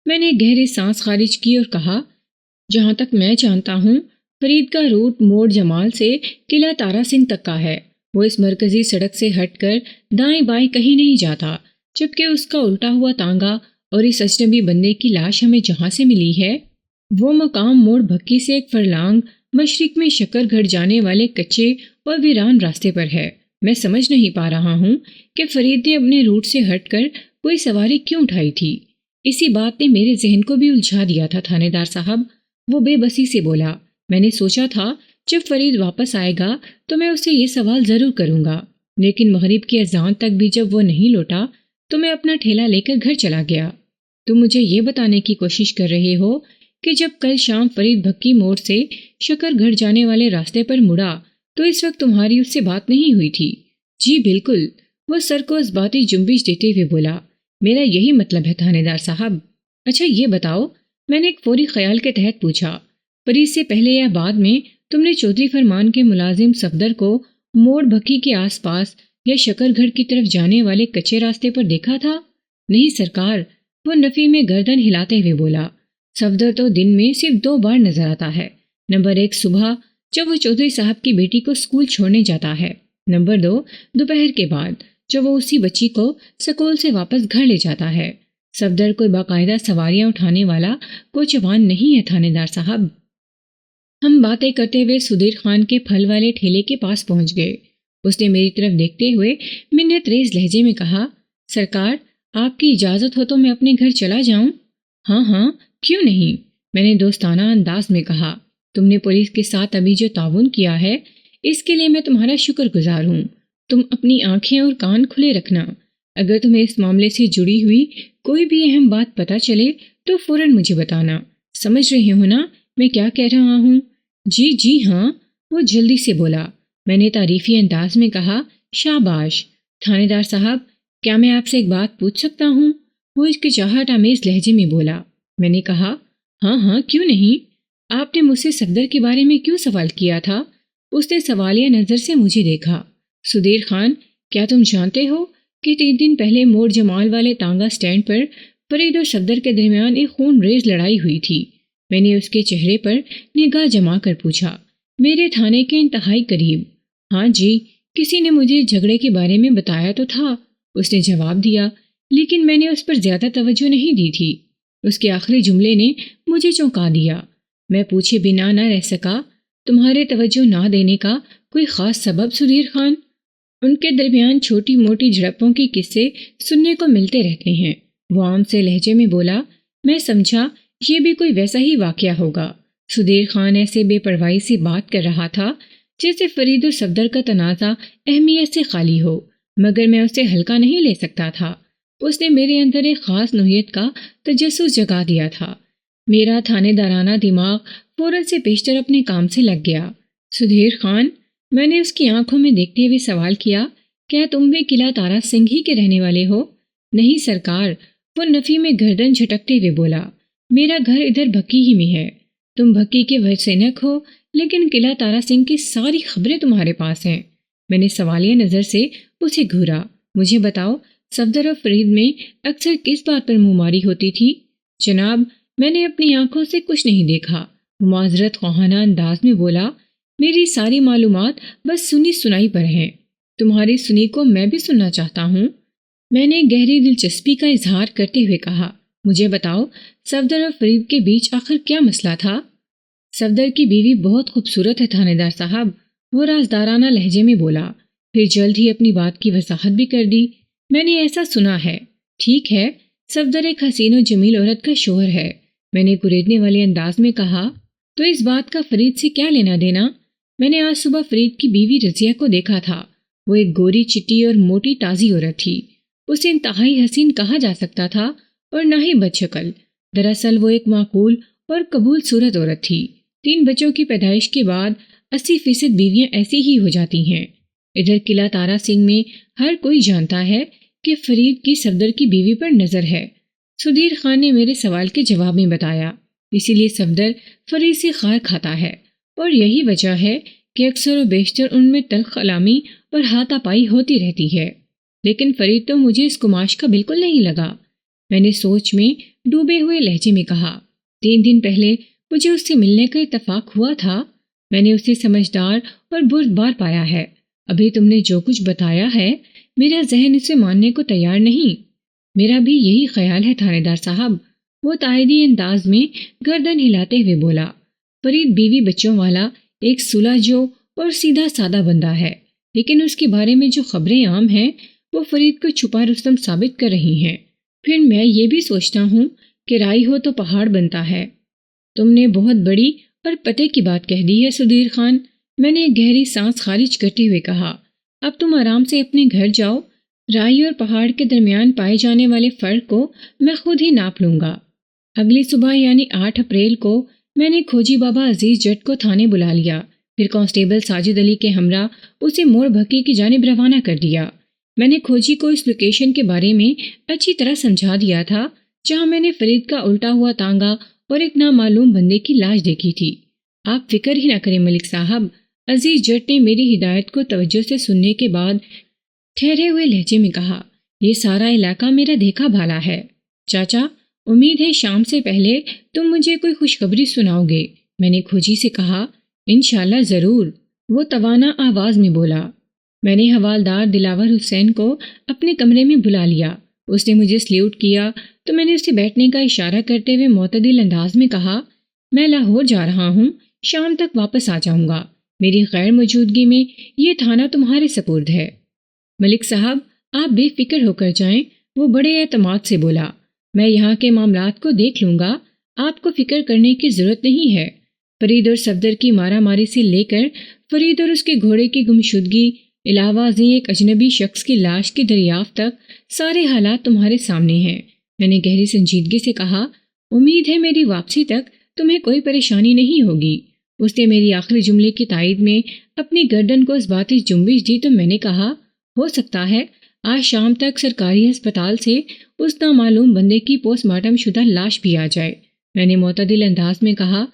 میں نے گہری سانس خارج کی اور کہا، جہاں تک میں جانتا ہوں فرید کا روٹ موڑ جمال سے قلعہ تارا سنگھ تک کا ہے۔ وہ اس مرکزی سڑک سے ہٹ کر دائیں بائیں کہیں نہیں جاتا، جبکہ اس کا الٹا ہوا تانگا اور اس اجنبی بندے کی لاش ہمیں جہاں سے ملی ہے وہ مقام موڑ بھکی سے ایک فرلانگ مشرق میں شکر گھر جانے والے کچے اور ویران راستے پر ہے۔ میں سمجھ نہیں پا رہا ہوں کہ فرید نے اپنے روٹ سے ہٹ کر کوئی سواری کیوں اٹھائی تھی۔ اسی بات نے میرے ذہن کو بھی الجھا دیا تھا تھانے دار صاحب، وہ بے بسی سے بولا۔ میں نے سوچا تھا جب فرید واپس آئے گا تو میں اسے یہ سوال ضرور کروں گا، لیکن مغرب کی اذان تک بھی جب وہ نہیں لوٹا تو میں اپنا ٹھیلا لے کر گھر چلا گیا۔ تم مجھے یہ بتانے کی کوشش کر رہے ہو کہ جب کل شام فرید بھکی موڑ سے شکر گھر جانے والے راستے پر مڑا تو اس وقت تمہاری اس سے بات نہیں ہوئی تھی؟ جی بالکل، وہ سر کو اس باتی جنبش دیتے ہوئے بولا۔ میرا یہی مطلب ہے تھانے دار صاحب۔ اچھا یہ بتاؤ، میں نے ایک فوری خیال کے تحت پوچھا، فرید سے پہلے یا بعد میں تم نے چودھری فرمان کے ملازم صفدر کو موڑ بھکی کے آس پاس یا شکر گھر کی طرف جانے والے کچے راستے پر دیکھا تھا؟ نہیں سرکار، وہ نفی میں گردن ہلاتے ہوئے بولا۔ صفدر تو دن میں صرف 2 بار نظر آتا ہے۔ نمبر 1 صبح جب وہ چودھری صاحب کی بیٹی کو اسکول چھوڑنے جاتا ہے، نمبر 2 دوپہر کے بعد جب وہ اسی بچی کو سکول سے واپس گھر لے جاتا ہے۔ صفدر کوئی باقاعدہ سواریاں اٹھانے والا کوئی جوان نہیں ہے تھانے دار صاحب۔ ہم باتیں کرتے ہوئے سدھیر خان کے پھل والے ٹھیلے کے پاس پہنچ گئے۔ اس نے میری طرف دیکھتے ہوئے منت ریز لہجے میں کہا، سرکار آپ کی اجازت ہو تو میں اپنے گھر چلا جاؤں؟ ہاں کیوں نہیں، میں نے دوستانہ انداز میں کہا۔ تم نے پولیس کے ساتھ ابھی جو تعاون کیا ہے اس کے لیے میں تمہارا شکر گزار ہوں۔ تم اپنی آنکھیں اور کان کھلے رکھنا، اگر تمہیں اس معاملے سے جڑی ہوئی کوئی بھی اہم بات پتہ چلے تو فوراً مجھے بتانا۔ سمجھ رہے ہو نا میں کیا کہہ رہا ہوں؟ جی ہاں، وہ جلدی سے بولا۔ میں نے تعریفی انداز میں کہا، شاباش تھانے دار صاحب، کیا میں آپ سے ایک بات پوچھ سکتا ہوں؟ وہ ہچکچاہٹ آمیز لہجے میں بولا۔ میں نے کہا، ہاں کیوں نہیں، آپ نے مجھ سے صفدر کے بارے میں کیوں سوال کیا تھا؟ اس نے سوالیہ نظر سے مجھے دیکھا۔ سدھیر خان، کیا تم جانتے ہو کہ 3 دن پہلے موڑ جمال والے تانگا سٹینڈ پر فرید اور صفدر کے درمیان ایک خون ریز لڑائی ہوئی تھی؟ میں نے اس کے چہرے پر نگاہ جما کر پوچھا۔ میرے تھانے کے انتہائی قریب۔ ہاں جی، کسی نے مجھے جھگڑے کے بارے میں بتایا تو تھا، اس نے جواب دیا، لیکن میں نے اس پر زیادہ توجہ نہیں دی تھی۔ اس کے آخری جملے نے مجھے چونکا دیا۔ میں پوچھے بنا نہ رہ سکا، تمہارے توجہ نہ دینے کا کوئی خاص سبب سدھیر خان؟ ان کے درمیان چھوٹی موٹی جھڑپوں کے قصے سننے کو ملتے رہتے ہیں، وہ عام سے لہجے میں بولا۔ میں سمجھا یہ بھی کوئی ویسا ہی واقعہ ہوگا۔ سدھیر خان ایسے بے پرواہی سے بات کر رہا تھا جیسے فرید و صفدر کا تنازع اہمیت سے خالی ہو، مگر میں اسے ہلکا نہیں لے سکتا تھا۔ اس نے میرے اندر ایک خاص نوعیت کا تجسس جگا دیا تھا۔ میرا تھانے دارانہ دماغ فوراً سے بیشتر اپنے کام سے لگ گیا۔ سدھیر خان، میں نے اس کی آنکھوں میں دیکھتے ہوئے سوال کیا، کیا تم بھی قلعہ تارا سنگھ ہی کے رہنے والے ہو؟ نہیں سرکار، وہ نفی میں گردن جھٹکتے ہوئے بولا، میرا گھر ادھر بھکی ہی میں ہے۔ تم بھکی کے وسینک ہو، لیکن قلعہ تارا سنگھ کی ساری خبریں تمہارے پاس ہیں۔ میں نے سوالیہ نظر سے اسے گھورا۔ مجھے بتاؤ، صفدر اور فرید میں اکثر کس بات پر منہ ماری ہوتی تھی؟ جناب، میں نے اپنی آنکھوں سے کچھ نہیں دیکھا، وہ معذرت خواہانہ انداز میں بولا۔ میری ساری معلومات بس سنی سنائی پر ہیں، تمہاری سنی کو میں بھی سننا چاہتا ہوں۔ میں نے گہری دلچسپی کا اظہار کرتے ہوئے کہا، مجھے بتاؤ، صفدر اور فرید کے بیچ آخر کیا مسئلہ تھا؟ صفدر کی بیوی بہت خوبصورت ہے تھانے دار صاحب، وہ رازدارانہ لہجے میں بولا، پھر جلد ہی اپنی بات کی وضاحت بھی کر دی۔ میں نے ایسا سنا ہے۔ ٹھیک ہے، صفدر ایک حسین و جمیل عورت کا شوہر ہے، میں نے گریدنے والے انداز میں کہا، تو اس بات کا فرید سے کیا لینا دینا؟ میں نے آج صبح فرید کی بیوی رضیہ کو دیکھا تھا، وہ ایک گوری چٹی اور موٹی تازی عورت تھی۔ اسے انتہائی حسین کہا جا سکتا تھا اور نہ ہی بدشکل۔ دراصل وہ ایک معقول اور قبول صورت عورت تھی۔ 3 بچوں کی پیدائش کے بعد 80% بیویاں ایسی ہی ہو جاتی ہیں۔ ادھر قلعہ تارا سنگھ میں ہر کوئی جانتا ہے کہ فرید کی صفدر کی بیوی پر نظر ہے۔ سدھیر خان نے میرے سوال کے جواب میں بتایا، اسی لیے صفدر فرید سے خار کھاتا ہے، اور یہی وجہ ہے کہ اکثر و بیشتر ان میں تلخ کلامی اور ہاتھا پائی ہوتی رہتی ہے۔ لیکن فرید تو مجھے اس گماش کا بالکل نہیں لگا، میں نے سوچ میں ڈوبے ہوئے لہجے میں کہا۔ 3 دن پہلے مجھے اس سے ملنے کا اتفاق ہوا تھا، میں نے اسے سمجھدار اور بردبار پایا ہے۔ ابھی تم نے جو کچھ بتایا ہے میرا ذہن اسے ماننے کو تیار نہیں۔ میرا بھی یہی خیال ہے تھانے دار صاحب، وہ تائیدی انداز میں گردن ہلاتے ہوئے بولا۔ فرید بیوی بچوں والا ایک سلجھو اور سیدھا سادہ بندہ ہے، لیکن اس کے بارے میں جو خبریں عام ہیں وہ فرید کو چھپا رستم ثابت کر رہی ہیں۔ پھر میں یہ بھی سوچتا ہوں کہ رائی ہو تو پہاڑ بنتا ہے۔ تم نے بہت بڑی اور پتے کی بات کہہ دی ہے سدھیر خان، میں نے ایک گہری سانس خارج کرتے ہوئے کہا۔ اب تم آرام سے اپنے گھر جاؤ، رائی اور پہاڑ کے درمیان پائے جانے والے فرق کو میں خود ہی ناپ لوں گا۔ اگلی صبح یعنی 8 اپریل کو میں نے کھوجی بابا عزیز جٹ کو تھانے بلا لیا، پھر کانسٹیبل ساجد علی کے ہمراہ اسے موڑ بھکی کی جانب روانہ کر دیا۔ میں نے کھوجی کو اس لوکیشن کے بارے میں اچھی طرح سمجھا دیا تھا جہاں میں نے فرید کا الٹا ہوا تانگا اور ایک نامعلوم بندے کی لاش دیکھی تھی۔ آپ فکر ہی نہ کریں ملک صاحب، عزیز جٹ نے میری ہدایت کو توجہ سے سننے کے بعد ٹھہرے ہوئے لہجے میں کہا، یہ سارا علاقہ میرا دیکھا بھالا ہے۔ چاچا، امید ہے شام سے پہلے تم مجھے کوئی خوشخبری سناؤ گے، میں نے کھوجی سے کہا۔ انشاءاللہ ضرور، وہ توانا آواز میں بولا۔ میں نے حوالدار دلاور حسین کو اپنے کمرے میں بلا لیا۔ اس نے مجھے سلیوٹ کیا تو میں نے اسے بیٹھنے کا اشارہ کرتے ہوئے معتدل انداز میں کہا، میں لاہور جا رہا ہوں، شام تک واپس آ جاؤں گا۔ میری غیر موجودگی میں یہ تھانہ تمہارے سپرد ہے۔ ملک صاحب، آپ بے فکر ہو کر جائیں، وہ بڑے اعتماد سے بولا۔ میں یہاں کے معاملات کو دیکھ لوں گا، آپ کو فکر کرنے کی ضرورت نہیں ہے۔ فرید اور صفدر کی مارا ماری سے لے کر فرید اور اس کے گھوڑے کی گمشدگی، علاوہ ازیں ایک اجنبی شخص کی لاش کی دریافت تک سارے حالات تمہارے سامنے ہیں۔ میں نے گہری سنجیدگی سے کہا، امید ہے میری واپسی تک تمہیں کوئی پریشانی نہیں ہوگی۔ اس نے میری آخری جملے کی تائید میں اپنی گردن کو اس باتی جنبش دی تو میں نے کہا، ہو سکتا ہے آج شام تک سرکاری ہسپتال سے اس نامعلوم بندے کی پوسٹ مارٹم شدہ لاش بھی آ جائے۔ میں نے معتدل انداز میں کہا،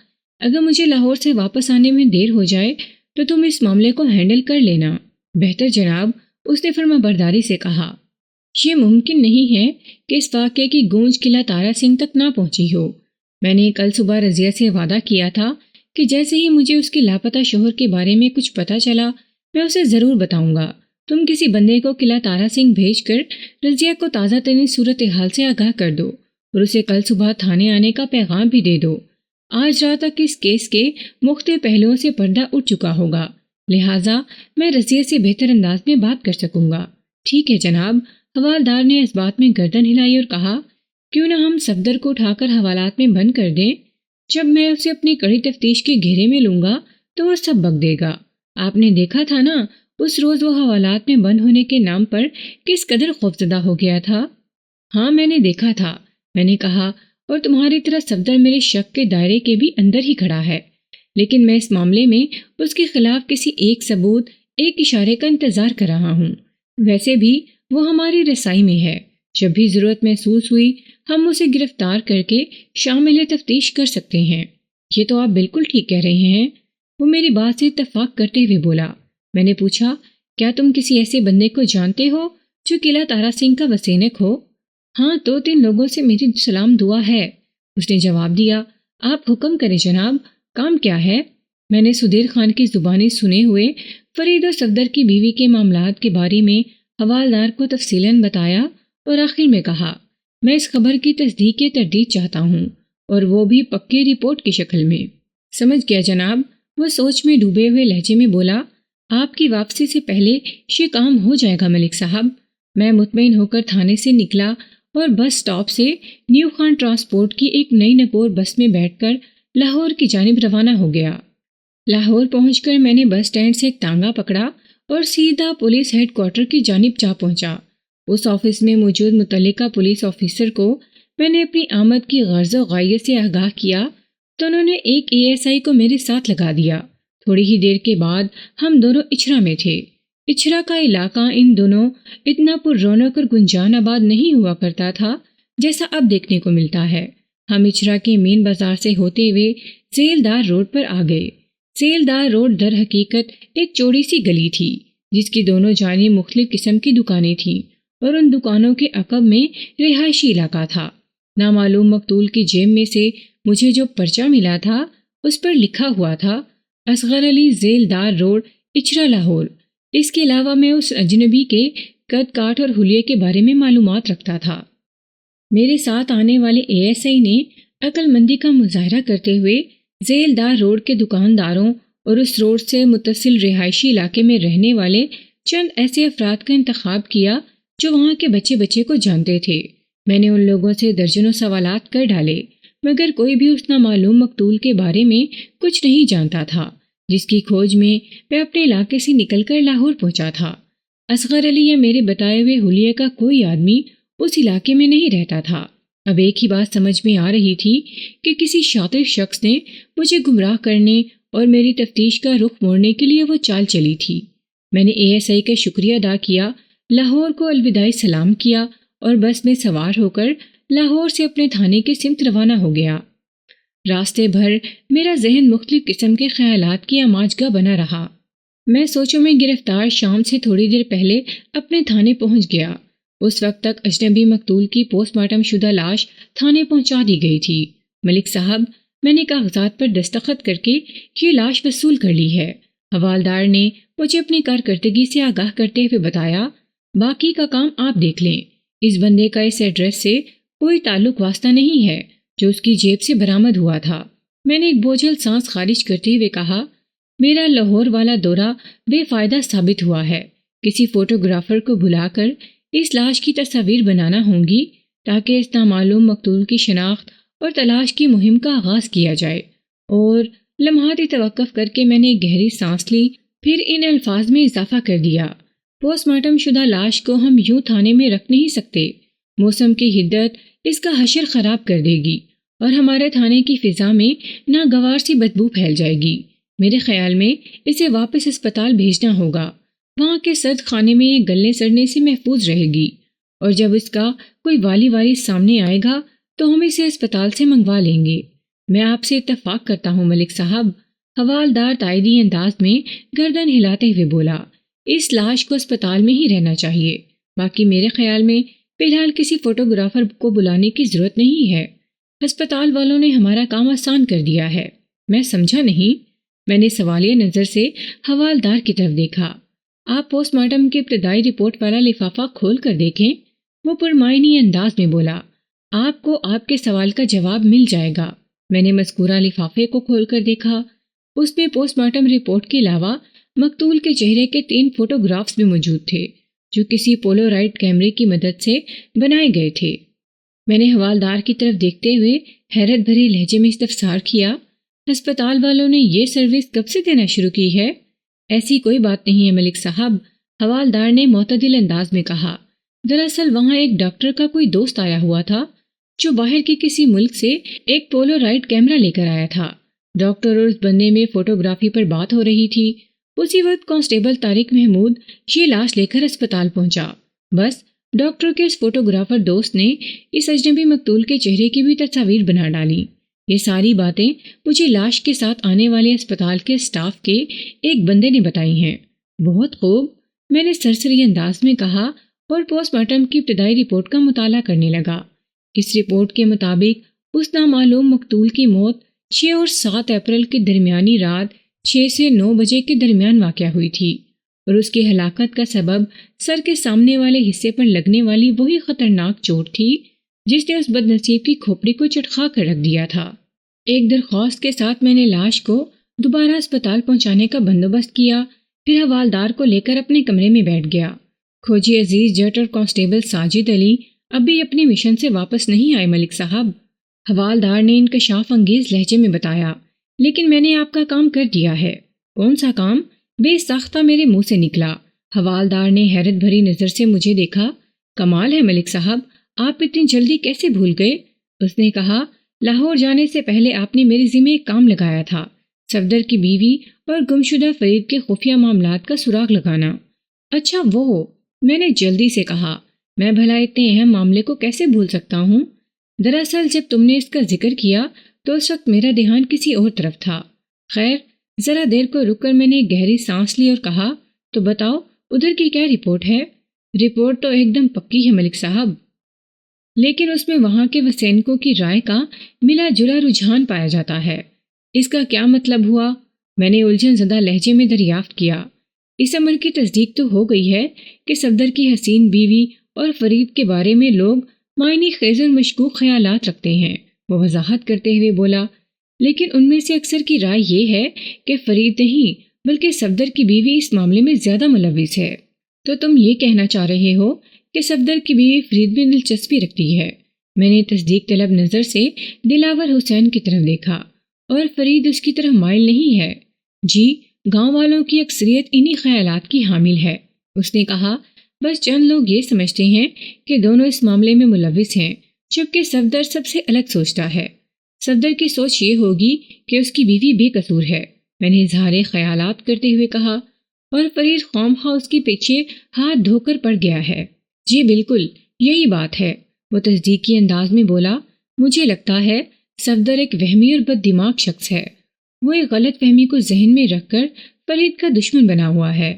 اگر مجھے لاہور سے واپس آنے میں دیر ہو جائے تو تم اس معاملے کو ہینڈل کر لینا۔ بہتر جناب، اس نے فرما برداری سے کہا۔ یہ ممکن نہیں ہے کہ اس واقعے کی گونج قلعہ تارا سنگھ تک نہ پہنچی ہو۔ میں نے کل صبح رضیہ سے وعدہ کیا تھا کہ جیسے ہی مجھے اس کے لاپتہ شوہر کے بارے میں کچھ پتہ چلا میں اسے ضرور بتاؤں گا۔ تم کسی بندے کو قلعہ تارا سنگھ بھیج کر رضیہ کو تازہ ترین صورتحال سے آگاہ کر دو اور اسے کل صبح تھانے آنے کا پیغام بھی دے دو۔ آج رات تک اس کیس کے مختلف پہلوؤں سے پردہ اٹھ چکا ہوگا، لہٰذا میں رضیہ سے بہتر انداز میں بات کر سکوں گا۔ ٹھیک ہے جناب، حوالدار نے اس بات میں گردن ہلائی اور کہا، کیوں نہ ہم صفدر کو اٹھا کر حوالات میں بند کر دیں؟ جب میں اسے اپنی کڑی تفتیش کے گھیرے میں لوں گا تو وہ سب بک دے گا۔ آپ نے دیکھا تھا نا اس روز وہ حوالات میں بند ہونے کے نام پر کس قدر خوفزدہ ہو گیا تھا۔ ہاں میں نے دیکھا تھا، میں نے کہا، اور تمہاری طرح صفدر میرے شک کے دائرے کے بھی اندر ہی کھڑا ہے، لیکن میں اس معاملے میں اس کے خلاف کسی ایک ثبوت، ایک اشارے کا انتظار کر رہا ہوں۔ ویسے بھی وہ ہماری رسائی میں ہے، جب بھی ضرورت محسوس ہوئی ہم اسے گرفتار کر کے شامل تفتیش کر سکتے ہیں۔ یہ تو آپ بالکل ٹھیک کہہ رہے ہیں، وہ میری بات سے اتفاق کرتے ہوئے بولا۔ میں نے پوچھا، کیا تم کسی ایسے بندے کو جانتے ہو جو قلعہ تارا سنگھ کا وسینک ہو؟ ہاں، 2-3 لوگوں سے میری سلام دعا ہے، اس نے جواب دیا۔ آپ حکم کریں جناب، کام کیا ہے؟ میں نے سدھیر خان کی زبانی سنے ہوئے فرید اور صفدر کی بیوی کے معاملات کے بارے میں حوالدار کو تفصیلاً بتایا اور آخر میں کہا، میں اس خبر کی تصدیق یا تردید چاہتا ہوں، اور وہ بھی پکی رپورٹ کی شکل میں۔ سمجھ گیا جناب، وہ سوچ میں ڈوبے ہوئے لہجے میں بولا۔ آپ کی واپسی سے پہلے یہ کام ہو جائے گا ملک صاحب۔ میں مطمئن ہو کر تھانے سے نکلا اور بس سٹاپ سے نیو خان ٹرانسپورٹ کی ایک نئی نکور بس میں بیٹھ کر لاہور کی جانب روانہ ہو گیا۔ لاہور پہنچ کر میں نے بس اسٹینڈ سے ایک تانگا پکڑا اور سیدھا پولیس ہیڈ کوارٹر کی جانب جا پہنچا۔ اس آفس میں موجود متعلقہ پولیس آفیسر کو میں نے اپنی آمد کی غرض و غایت سے آگاہ کیا تو انہوں نے ایک ASI کو میرے ساتھ لگا دیا۔ تھوڑی ہی دیر کے بعد ہم دونوں اچھرا میں تھے۔ اچھرا کا علاقہ ان دونوں اتنا پر رونق اور گنجان آباد نہیں ہوا کرتا تھا جیسا اب دیکھنے کو ملتا ہے۔ ہم اچھرا کے مین بازار سے ہوتے ہوئے زیلدار روڈ پر آ گئے۔ زیلدار روڈ در حقیقت ایک چوڑی سی گلی تھی جس کی دونوں جانب مختلف قسم کی دکانیں تھیں اور ان دکانوں کے عقب میں رہائشی علاقہ تھا۔ نامعلوم مقتول کی جیب میں سے مجھے جو پرچہ ملا تھا اس پر لکھا ہوا تھا اصغر علی، زیلدار روڈ، اچھرا، لاہور۔ اس کے علاوہ میں اس اجنبی کے قد کاٹ اور حلیے کے بارے میں معلومات رکھتا تھا۔ میرے ساتھ آنے والے ASI نے عقل مندی کا مظاہرہ کرتے ہوئے زیلدار روڈ کے دکانداروں اور اس روڈ سے متصل رہائشی علاقے میں رہنے والے چند ایسے افراد کا انتخاب کیا جو وہاں کے بچے کو جانتے تھے۔ میں نے ان لوگوں سے درجنوں سوالات کر ڈالے مگر کوئی بھی اس نامعلوم مقتول کے بارے میں کچھ نہیں جانتا تھا جس کی کھوج میں اپنے علاقے سے نکل کر لاہور پہنچا تھا۔ اصغر علی یا میرے بتائے ہوئے حلیے کا کوئی آدمی اس علاقے میں نہیں رہتا تھا۔ اب ایک ہی بات سمجھ میں آ رہی تھی کہ کسی شاطر شخص نے مجھے گمراہ کرنے اور میری تفتیش کا رخ موڑنے کے لیے وہ چال چلی تھی۔ میں نے ASI کا شکریہ ادا کیا، لاہور کو الوداعی سلام کیا اور بس میں سوار ہو کر لاہور سے اپنے تھانے کے سمت روانہ ہو گیا۔ راستے بھر میرا ذہن مختلف قسم کے خیالات کی آماجگاہ بنا رہا۔ میں سوچوں میں گرفتار شام سے تھوڑی دیر پہلے اپنے تھانے پہنچ گیا۔ اس وقت تک اجنبی مقتول کی پوسٹ مارٹم شدہ لاش تھانے پہنچا دی گئی تھی۔ ملک صاحب، میں نے کاغذات پر دستخط کر کے یہ لاش وصول کر لی ہے۔ حوالدار نے مجھے اپنی کارکردگی سے آگاہ کرتے ہوئے بتایا، باقی کا کام آپ دیکھ لیں۔ اس بندے کا اس ایڈریس سے کوئی تعلق واسطہ نہیں ہے جو اس کی جیب سے برآمد ہوا تھا۔ میں نے ایک بوجھل سانس خارج کرتے ہوئے کہا، میرا لاہور والا دورہ بے فائدہ ثابت ہوا ہے۔ کسی فوٹوگرافر کو بلا کر اس لاش کی تصاویر بنانا ہوں گی تاکہ اس نامعلوم مقتول کی شناخت اور تلاش کی مہم کا آغاز کیا جائے۔ اور لمحاتی توقف کر کے میں نے ایک گہری سانس لی، پھر ان الفاظ میں اضافہ کر دیا، پوسٹ مارٹم شدہ لاش کو ہم یوں تھانے میں رکھ نہیں سکتے۔ موسم کی حدت اس کا حشر خراب کر دے گی اور ہمارے تھانے کی فضا میں ناگوار سی بدبو پھیل جائے گی۔ میرے خیال میں اسے واپس اسپتال بھیجنا ہوگا، وہاں کے سرد خانے میں یہ گلنے سڑنے سے محفوظ رہے گی، اور جب اس کا کوئی والی وارث سامنے آئے گا تو ہم اسے اسپتال سے منگوا لیں گے۔ میں آپ سے اتفاق کرتا ہوں ملک صاحب، حوالدار تائیدی انداز میں گردن ہلاتے ہوئے بولا، اس لاش کو اسپتال میں ہی رہنا چاہیے۔ باقی میرے خیال میں فی الحال کسی فوٹوگرافر کو بلانے کی ضرورت نہیں ہے۔ ہسپتال والوں نے ہمارا کام آسان کر دیا ہے۔ میں سمجھا نہیں۔ میں نے سوالیہ نظر سے حوالدار کی طرف دیکھا۔ آپ پوسٹ مارٹم کی ابتدائی رپورٹ والا لفافہ کھول کر دیکھیں، وہ پرمعنی انداز میں بولا۔ آپ کو آپ کے سوال کا جواب مل جائے گا۔ میں نے مذکورہ لفافے کو کھول کر دیکھا۔ اس میں پوسٹ مارٹم رپورٹ کے علاوہ مقتول کے چہرے کے 3 فوٹوگرافز بھی موجود تھے جو کسی پولورائڈ کیمرے کی مدد سے بنائے گئے تھے۔ میں نے حوالدار کی طرف دیکھتے ہوئے حیرت بھرے لہجے میں استفسار کیا، ہسپتال والوں نے یہ سروس کب سے دینا شروع کی ہے؟ ایسی کوئی بات نہیں ہے ملک صاحب، حوالدار نے معتدل انداز میں کہا۔ دراصل وہاں ایک ڈاکٹر کا کوئی دوست آیا ہوا تھا جو باہر کے کسی ملک سے ایک پولورائڈ کیمرہ لے کر آیا تھا۔ ڈاکٹر اور اس بندے میں فوٹوگرافی پر بات ہو رہی تھی۔ اسی وقت کانسٹیبل طارق محمود یہ لاش لے کر اسپتال پہنچا۔ بس ڈاکٹر کے اس فوٹوگرافر دوست نے اس اجنبی مقتول کے چہرے کی بھی تصاویر بنا ڈالی۔ یہ ساری باتیں مجھے لاش کے ساتھ آنے والے اسپتال کے اسٹاف کے ایک بندے نے بتائی ہیں۔ بہت خوب، میں نے سرسری انداز میں کہا اور پوسٹ مارٹم کی ابتدائی رپورٹ کا مطالعہ کرنے لگا۔ اس رپورٹ کے مطابق اس نامعلوم مقتول کی موت 6 اور 7 اپریل کی درمیانی رات 6 سے 9 بجے کے درمیان واقع ہوئی تھی، اور اس کی ہلاکت کا سبب سر کے سامنے والے حصے پر لگنے والی وہی خطرناک چوٹ تھی جس نے اس بد نصیب کی کھوپڑی کو چٹخا کر رکھ دیا تھا۔ ایک درخواست کے ساتھ میں نے لاش کو دوبارہ اسپتال پہنچانے کا بندوبست کیا، پھر حوالدار کو لے کر اپنے کمرے میں بیٹھ گیا۔ کھوجی عزیز جٹ اور کانسٹیبل ساجد علی اب بھی اپنی مشن سے واپس نہیں آئے ملک صاحب، حوالدار نے انکشاف انگیز لہجے میں بتایا، لیکن میں نے آپ کا کام کر دیا ہے۔ کون سا کام؟ بے ساختہ میرے منہ سے نکلا۔ حوالدار نے حیرت بھری نظر سے مجھے دیکھا۔ کمال ہے ملک صاحب، آپ اتنی جلدی کیسے بھول گئے؟ اس نے کہا، لاہور جانے سے پہلے آپ نے میرے ذمہ ایک کام لگایا تھا، صفدر کی بیوی اور گمشدہ فرید کے خفیہ معاملات کا سراغ لگانا۔ اچھا وہ، میں نے جلدی سے کہا، میں بھلا اتنے اہم معاملے کو کیسے بھول سکتا ہوں؟ دراصل جب تم نے اس کا ذکر کیا تو اس وقت میرا دھیان کسی اور طرف تھا۔ خیر، ذرا دیر کو رک کر میں نے گہری سانس لی اور کہا، تو بتاؤ ادھر کی کیا رپورٹ ہے؟ رپورٹ تو ایک دم پکی ہے ملک صاحب، لیکن اس میں وہاں کے وسینکوں کی رائے کا ملا جلا رجحان پایا جاتا ہے۔ اس کا کیا مطلب ہوا؟ میں نے الجھن زدہ لہجے میں دریافت کیا۔ اس امر کی تصدیق تو ہو گئی ہے کہ صفدر کی حسین بیوی اور فرید کے بارے میں لوگ معنی خیز اور مشکوک خیالات رکھتے ہیں، وہ وضاحت کرتے ہوئے بولا، لیکن ان میں سے اکثر کی رائے یہ ہے کہ فرید نہیں بلکہ صفدر کی بیوی اس معاملے میں زیادہ ملوث ہے۔ تو تم یہ کہنا چاہ رہے ہو کہ صفدر کی بیوی فرید میں دلچسپی رکھتی ہے؟ میں نے تصدیق طلب نظر سے دلاور حسین کی طرف دیکھا۔ اور فرید اس کی طرف مائل نہیں ہے؟ جی، گاؤں والوں کی اکثریت انہی خیالات کی حامل ہے، اس نے کہا۔ بس چند لوگ یہ سمجھتے ہیں کہ دونوں اس معاملے میں ملوث ہیں، جبکہ صفدر سب سے الگ سوچتا ہے۔ صفدر کی سوچ یہ ہوگی کہ اس کی بیوی بے قصور ہے، میں نے اظہار خیالات کرتے ہوئے کہا، اور فرید خام خواہ اس کے پیچھے ہاتھ دھو کر پڑ گیا ہے۔ جی بالکل، یہی بات ہے، وہ تصدیقی انداز میں بولا۔ مجھے لگتا ہے صفدر ایک وہمی اور بد دماغ شخص ہے، وہ ایک غلط فہمی کو ذہن میں رکھ کر فرید کا دشمن بنا ہوا ہے۔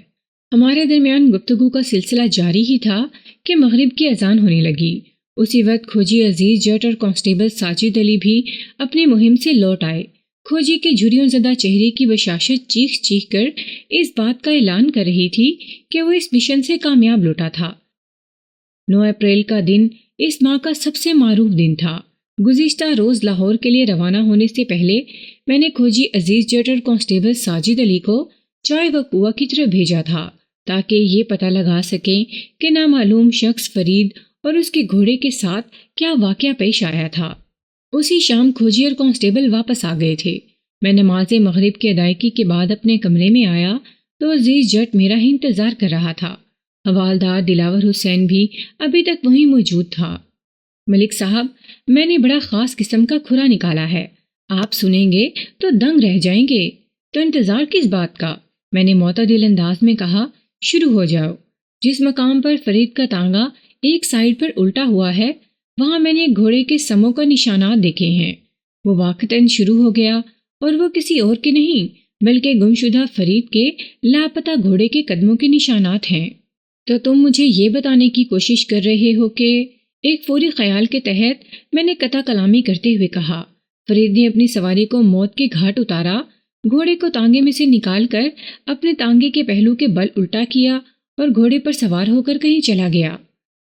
ہمارے درمیان گفتگو کا سلسلہ جاری ہی تھا کہ مغرب کی اذان ہونے لگی۔ اسی وقت کھوجی عزیز جٹ اور کانسٹیبل ساجد علی بھی اپنی مہم سے لوٹ آئے۔ کھوجی کے جھریوں زدہ چہرے کی بشاشت چیخ چیخ کر اس بات کا اعلان کر رہی تھی کہ وہ اس مشن سے کامیاب لوٹا تھا۔ 9 اپریل کا دن اس ماہ کا سب سے معروف دن تھا۔ گزشتہ روز لاہور کے لیے روانہ ہونے سے پہلے میں نے کھوجی عزیز جٹ اور کانسٹیبل ساجد علی کو چائے و قوہ کی طرف بھیجا تھا تاکہ یہ پتہ لگا سکیں کہ نامعلوم شخص فرید اور اس کے گھوڑے کے ساتھ کیا واقعہ پیش آیا تھا۔ اسی شام کھوجی اور کانسٹیبل واپس آ گئے تھے۔ میں نماز مغرب کی ادائیگی کے بعد اپنے کمرے میں آیا تو عزیز جٹ میرا ہی انتظار کر رہا تھا۔ حوالدار دلاور حسین بھی ابھی تک وہیں موجود تھا۔ ملک صاحب، میں نے بڑا خاص قسم کا کھرا نکالا ہے، آپ سنیں گے تو دنگ رہ جائیں گے۔ تو انتظار کس بات کا؟ میں نے معتدل انداز میں کہا، شروع ہو جاؤ۔ جس مقام پر فرید کا تانگا ایک سائیڈ پر الٹا ہوا ہے، وہاں میں نے گھوڑے کے سموں کا نشانات دیکھے ہیں۔ وہ واقعتاً شروع ہو گیا، اور وہ کسی اور کے نہیں بلکہ گمشدہ فرید کے لاپتہ گھوڑے کے قدموں کے نشانات ہیں۔ تو تم مجھے یہ بتانے کی کوشش کر رہے ہو کہ… ایک فوری خیال کے تحت میں نے قطع کلامی کرتے ہوئے کہا۔ فرید نے اپنی سواری کو موت کے گھاٹ اتارا، گھوڑے کو تانگے میں سے نکال کر اپنے تانگے کے پہلو کے بل الٹا کیا اور گھوڑے پر سوار ہو کر کہیں چلا گیا۔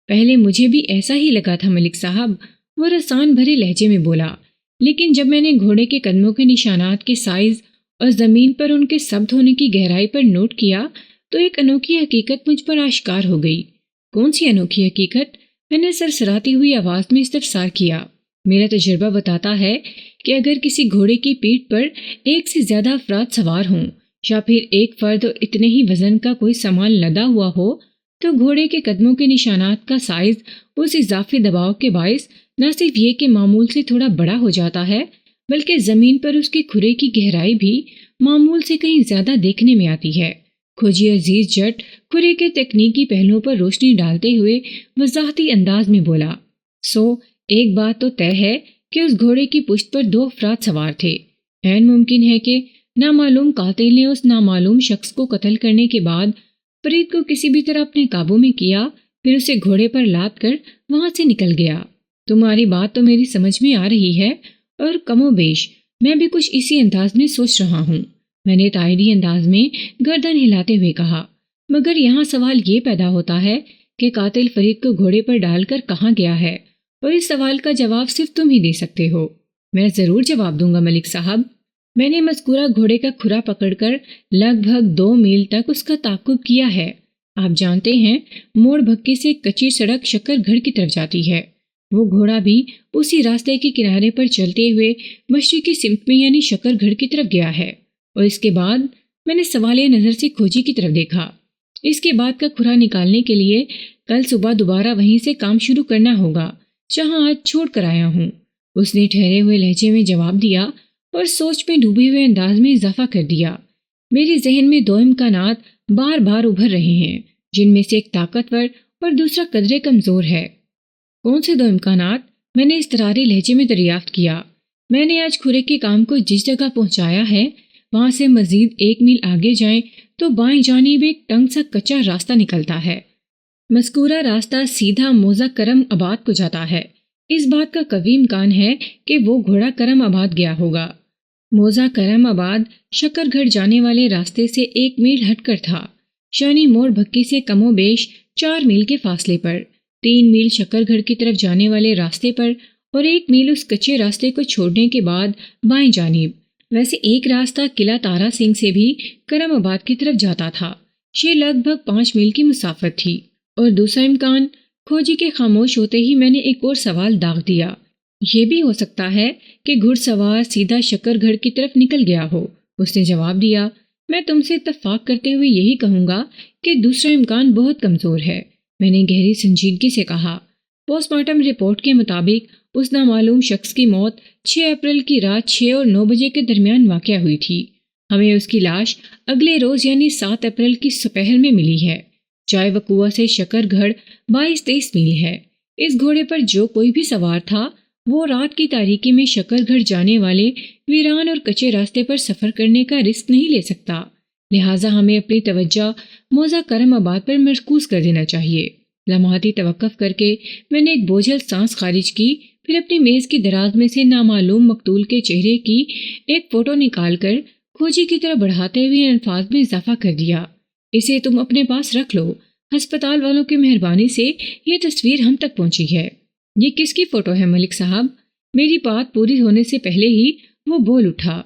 پہلے مجھے بھی ایسا ہی لگا تھا ملک صاحب، وہ رسان بھرے لہجے میں بولا، لیکن جب میں نے گھوڑے کے قدموں کے نشانات کے سائز اور زمین پر ان کے ثبت ہونے کی گہرائی پر نوٹ کیا تو ایک انوکھی حقیقت مجھ پر آشکار ہو گئی۔ کون سی انوکھی حقیقت؟ میں نے سرسراتی ہوئی آواز میں استفسار کیا۔ میرا تجربہ بتاتا ہے کہ اگر کسی گھوڑے کی پیٹھ پر ایک سے زیادہ افراد سوار ہوں یا پھر ایک فرد اور اتنے ہی وزن کا کوئی سامان لدا ہوا ہو تو گھوڑے کے قدموں کے نشانات کا سائز اس اضافی دباؤ کے باعث نہ صرف یہ کہ معمول سے تھوڑا بڑا ہو جاتا ہے بلکہ زمین پر اس کے کھرے کی گہرائی بھی معمول سے کہیں زیادہ دیکھنے میں آتی ہے۔ کھوجی عزیز جٹ کھرے کے تکنیکی پہلوؤں پر روشنی ڈالتے ہوئے وضاحتی انداز میں بولا، ایک بات تو طے ہے کہ اس گھوڑے کی پشت پر 2 افراد سوار تھے۔ عین ممکن ہے کہ نامعلوم قاتل نے اس نامعلوم شخص کو قتل کرنے کے بعد فرید کو کسی بھی طرح اپنے قابو میں کیا، پھر اسے گھوڑے پر لاد کر وہاں سے نکل گیا۔ تمہاری بات تو میری سمجھ میں آ رہی ہے، اور کم و بیش میں بھی کچھ اسی انداز میں سوچ رہا ہوں، میں نے تائیدی انداز میں گردن ہلاتے ہوئے کہا۔ مگر یہاں سوال یہ پیدا ہوتا ہے کہ قاتل فرید کو گھوڑے پر ڈال کر کہاں گیا ہے، اور اس سوال کا جواب صرف تم ہی دے سکتے ہو۔ میں ضرور جواب دوں گا ملک صاحب۔ میں نے مذکورہ گھوڑے کا کھرا پکڑ کر لگ بھگ 2 میل تک اس کا تعاقب کیا ہے۔ آپ جانتے ہیں موڑ بھکی سے کچی سڑک شکر گھر کی طرف جاتی ہے، وہ گھوڑا بھی اسی راستے کے کنارے پر چلتے ہوئے مشرقی سمت میں یعنی شکر گھر کی طرف گیا ہے، اور اس کے بعد میں نے سوالیہ نظر سے کھوجی کی طرف دیکھا۔ اس کے بعد کا کھرا نکالنے کے لیے کل صبح دوبارہ وہیں سے کام شروع کرنا ہوگا جہاں آج چھوڑ کر آیا ہوں، اس نے ٹھہرے ہوئے لہجے میں جواب دیا اور سوچ میں ڈوبے ہوئے انداز میں اضافہ کر دیا۔ میرے ذہن میں دو امکانات بار بار ابھر رہے ہیں، جن میں سے ایک طاقتور اور دوسرا قدرے کمزور ہے۔ کون سے دو امکانات؟ میں نے اضطراری لہجے میں دریافت کیا۔ میں نے آج کھرے کے کام کو جس جگہ پہنچایا ہے وہاں سے مزید 1 میل آگے جائیں تو بائیں جانب ایک تنگ سا کچا راستہ نکلتا ہے۔ مذکورہ راستہ سیدھا موزہ کرم آباد کو جاتا ہے۔ اس بات کا قوی امکان ہے کہ وہ گھوڑا کرم آباد گیا ہوگا۔ موزہ کرم آباد شکر گھر جانے والے راستے سے 1 میل ہٹ کر تھا، یعنی موڑ بھکی سے کم و بیش 4 میل کے فاصلے پر، 3 میل شکر گھر کی طرف جانے والے راستے پر اور 1 میل اس کچے راستے کو چھوڑنے کے بعد بائیں جانب۔ ویسے ایک راستہ قلعہ تارا سنگھ سے بھی کرم آباد کی طرف جاتا تھا، یہ لگ بھگ 5 میل کی مسافت تھی۔ اور دوسرا امکان؟ کھوجی کے خاموش ہوتے ہی میں نے ایک اور سوال داغ دیا۔ یہ بھی ہو سکتا ہے کہ گھڑ سوار سیدھا شکر گھر کی طرف نکل گیا ہو، اس نے جواب دیا۔ میں تم سے اتفاق کرتے ہوئے یہی کہوں گا کہ دوسرا امکان بہت کمزور ہے، میں نے گہری سنجیدگی سے کہا۔ پوسٹ مارٹم رپورٹ کے مطابق اس نامعلوم شخص کی موت 6 اپریل کی رات 6 اور 9 بجے کے درمیان واقع ہوئی تھی۔ ہمیں اس کی لاش اگلے روز یعنی 7 اپریل کی سپہر میں ملی ہے۔ جائے وقوع سے شکر گھڑ 22-23 میل ہے۔ اس گھوڑے پر جو کوئی بھی سوار تھا وہ رات کی تاریکی میں شکر گھڑ جانے والے ویران اور کچے راستے پر سفر کرنے کا رسک نہیں لے سکتا، لہٰذا ہمیں اپنی توجہ موزہ کرم آباد پر مرکوز کر دینا چاہیے۔ لمحاتی توقف کر کے میں نے ایک بوجھل سانس خارج کی، پھر اپنی میز کی دراز میں سے نامعلوم مقتول کے چہرے کی ایک فوٹو نکال کر کھوجی کی طرف بڑھاتے ہوئے الفاظ میں اضافہ کر دیا۔ اسے تم اپنے پاس رکھ لو، ہسپتال والوں کی مہربانی سے یہ تصویر ہم تک پہنچی ہے۔ یہ کس کی فوٹو ہے ملک صاحب؟ میری بات پوری ہونے سے پہلے ہی وہ بول اٹھا۔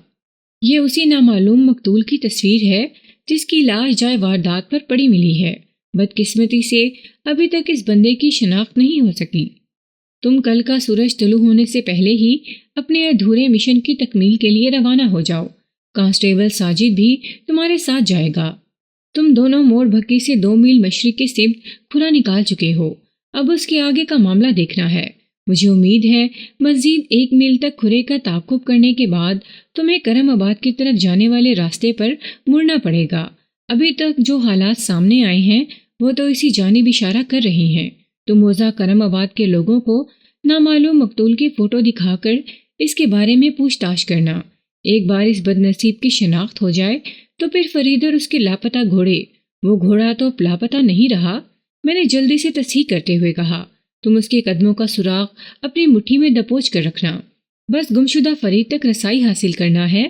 یہ اسی نامعلوم مقتول کی تصویر ہے جس کی لاش جائے واردات پر پڑی ملی ہے۔ بدقسمتی سے ابھی تک اس بندے کی شناخت نہیں ہو سکی۔ تم کل کا سورج طلوع ہونے سے پہلے ہی اپنے ادھورے مشن کی تکمیل کے لیے روانہ ہو جاؤ۔ کانسٹیبل ساجد بھی تمہارے ساتھ جائے گا۔ تم دونوں موڑ بھکی سے 2 میل مشرق کے سمت کھرا نکال چکے ہو، اب اس کے آگے کا معاملہ دیکھنا ہے۔ مجھے امید ہے مزید 1 میل تک کھرے کا تعاقب کرنے کے بعد تمہیں کرم آباد کی طرف جانے والے راستے پر مڑنا پڑے گا۔ ابھی تک جو حالات سامنے آئے ہیں وہ تو اسی جانب اشارہ کر رہے ہیں۔ تم موزہ کرم آباد کے لوگوں کو نامعلوم مقتول کی فوٹو دکھا کر اس کے بارے میں پوچھ تاچھ کرنا۔ ایک بار اس بد نصیب کی شناخت ہو جائے تو پھر فرید اور اس کے لاپتہ گھوڑے، وہ گھوڑا تو لاپتہ نہیں رہا، میں نے جلدی سے تصحیح کرتے ہوئے کہا۔ تم اس کے قدموں کا سراغ اپنی مٹھی میں دبوچ کر رکھنا، بس گمشدہ فرید تک رسائی حاصل کرنا ہے۔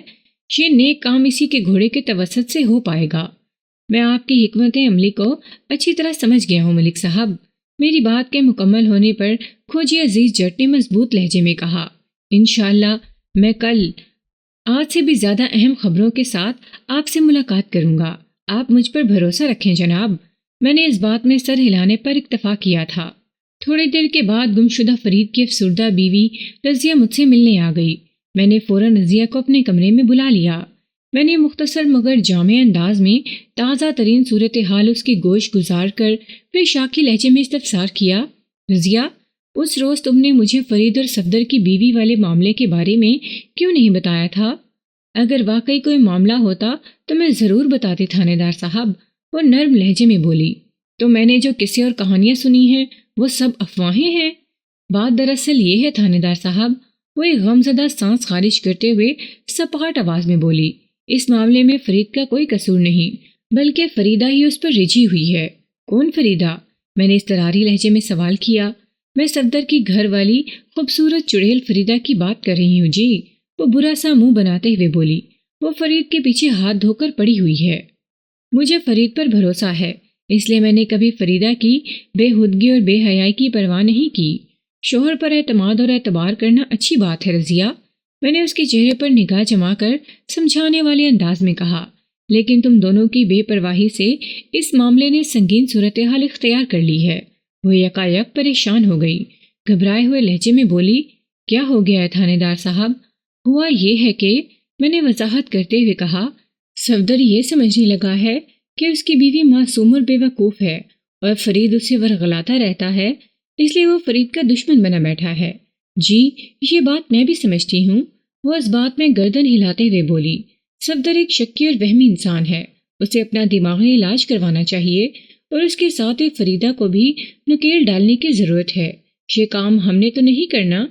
یہ نیک کام اسی کے گھوڑے کے توسط سے ہو پائے گا۔ میں آپ کی حکمت عملی کو اچھی طرح سمجھ گیا ہوں ملک صاحب۔ میری بات کے مکمل ہونے پر کھوجی عزیز جٹ نے مضبوط لہجے میں کہا۔ انشاءاللہ میں کل آج سے بھی زیادہ اہم خبروں کے ساتھ آپ سے ملاقات کروں گا۔ آپ مجھ پر بھروسہ رکھیں جناب۔ میں نے اس بات میں سر ہلانے پر اکتفا کیا تھا۔ تھوڑی دیر کے بعد گمشدہ فرید کی افسردہ بیوی رضیہ مجھ سے ملنے آ گئی۔ میں نے فوراً رضیہ کو اپنے کمرے میں بلا لیا۔ میں نے مختصر مگر جامع انداز میں تازہ ترین صورتحال اس کی گوش گزار کر پھر شاکی لہجے میں استفسار کیا۔ رضیہ، اس روز تم نے مجھے فرید اور صفدر کی بیوی والے معاملے کے بارے میں کیوں نہیں بتایا تھا؟ اگر واقعی کوئی معاملہ ہوتا تو میں ضرور بتاتی تھانے دار صاحب، وہ نرم لہجے میں بولی۔ تو میں نے جو قصے اور کہانیاں سنی ہیں وہ سب افواہیں ہیں؟ بات دراصل یہ ہے تھانے دار صاحب، وہ ایک غمزدہ سانس خارج کرتے ہوئے سپاٹ آواز میں بولی، اس معاملے میں فرید کا کوئی قصور نہیں، بلکہ فریدہ ہی اس پر رجھی ہوئی ہے۔ کون فریدہ؟ میں نے اضطراری لہجے میں سوال کیا۔ میں صفدر کی گھر والی خوبصورت چڑیل فریدہ کی بات کر رہی ہوں جی، وہ برا سا منہ بناتے ہوئے بولی۔ وہ فرید کے پیچھے ہاتھ دھو کر پڑی ہوئی ہے۔ مجھے فرید پر بھروسہ ہے، اس لیے میں نے کبھی فریدہ کی بے ہدگی اور بے حیائی کی پرواہ نہیں کی۔ شوہر پر اعتماد اور اعتبار کرنا اچھی بات ہے رضیہ، میں نے اس کے چہرے پر نگاہ جما کر سمجھانے والے انداز میں کہا، لیکن تم دونوں کی بے پرواہی سے اس معاملے نے سنگین صورتحال اختیار کر لی ہے۔ وہ یکایک پریشان ہو گئی، گھبرائے ہوئے لہجے میں بولی، کیا ہو گیا ہے تھانے دار صاحب؟ ہوا یہ ہے کہ، میں نے وضاحت کرتے ہوئے کہا، صفدر یہ سمجھنے لگا ہے کہ اس کی بیوی معصوم اور بے وقوف ہے اور فرید اسے ورغلاتا رہتا ہے، اس لیے وہ فرید کا دشمن بنا بیٹھا ہے۔ جی، یہ بات میں بھی سمجھتی ہوں، وہ اس بات میں گردن ہلاتے ہوئے بولی۔ صفدر ایک شکی اور وہمی انسان ہے، اسے اپنا دماغی علاج کروانا چاہیے اور اس کے ساتھ فریدہ کو بھی نکیل ڈالنے کی ضرورت ہے۔ یہ کام ہم نے تو نہیں کرنا۔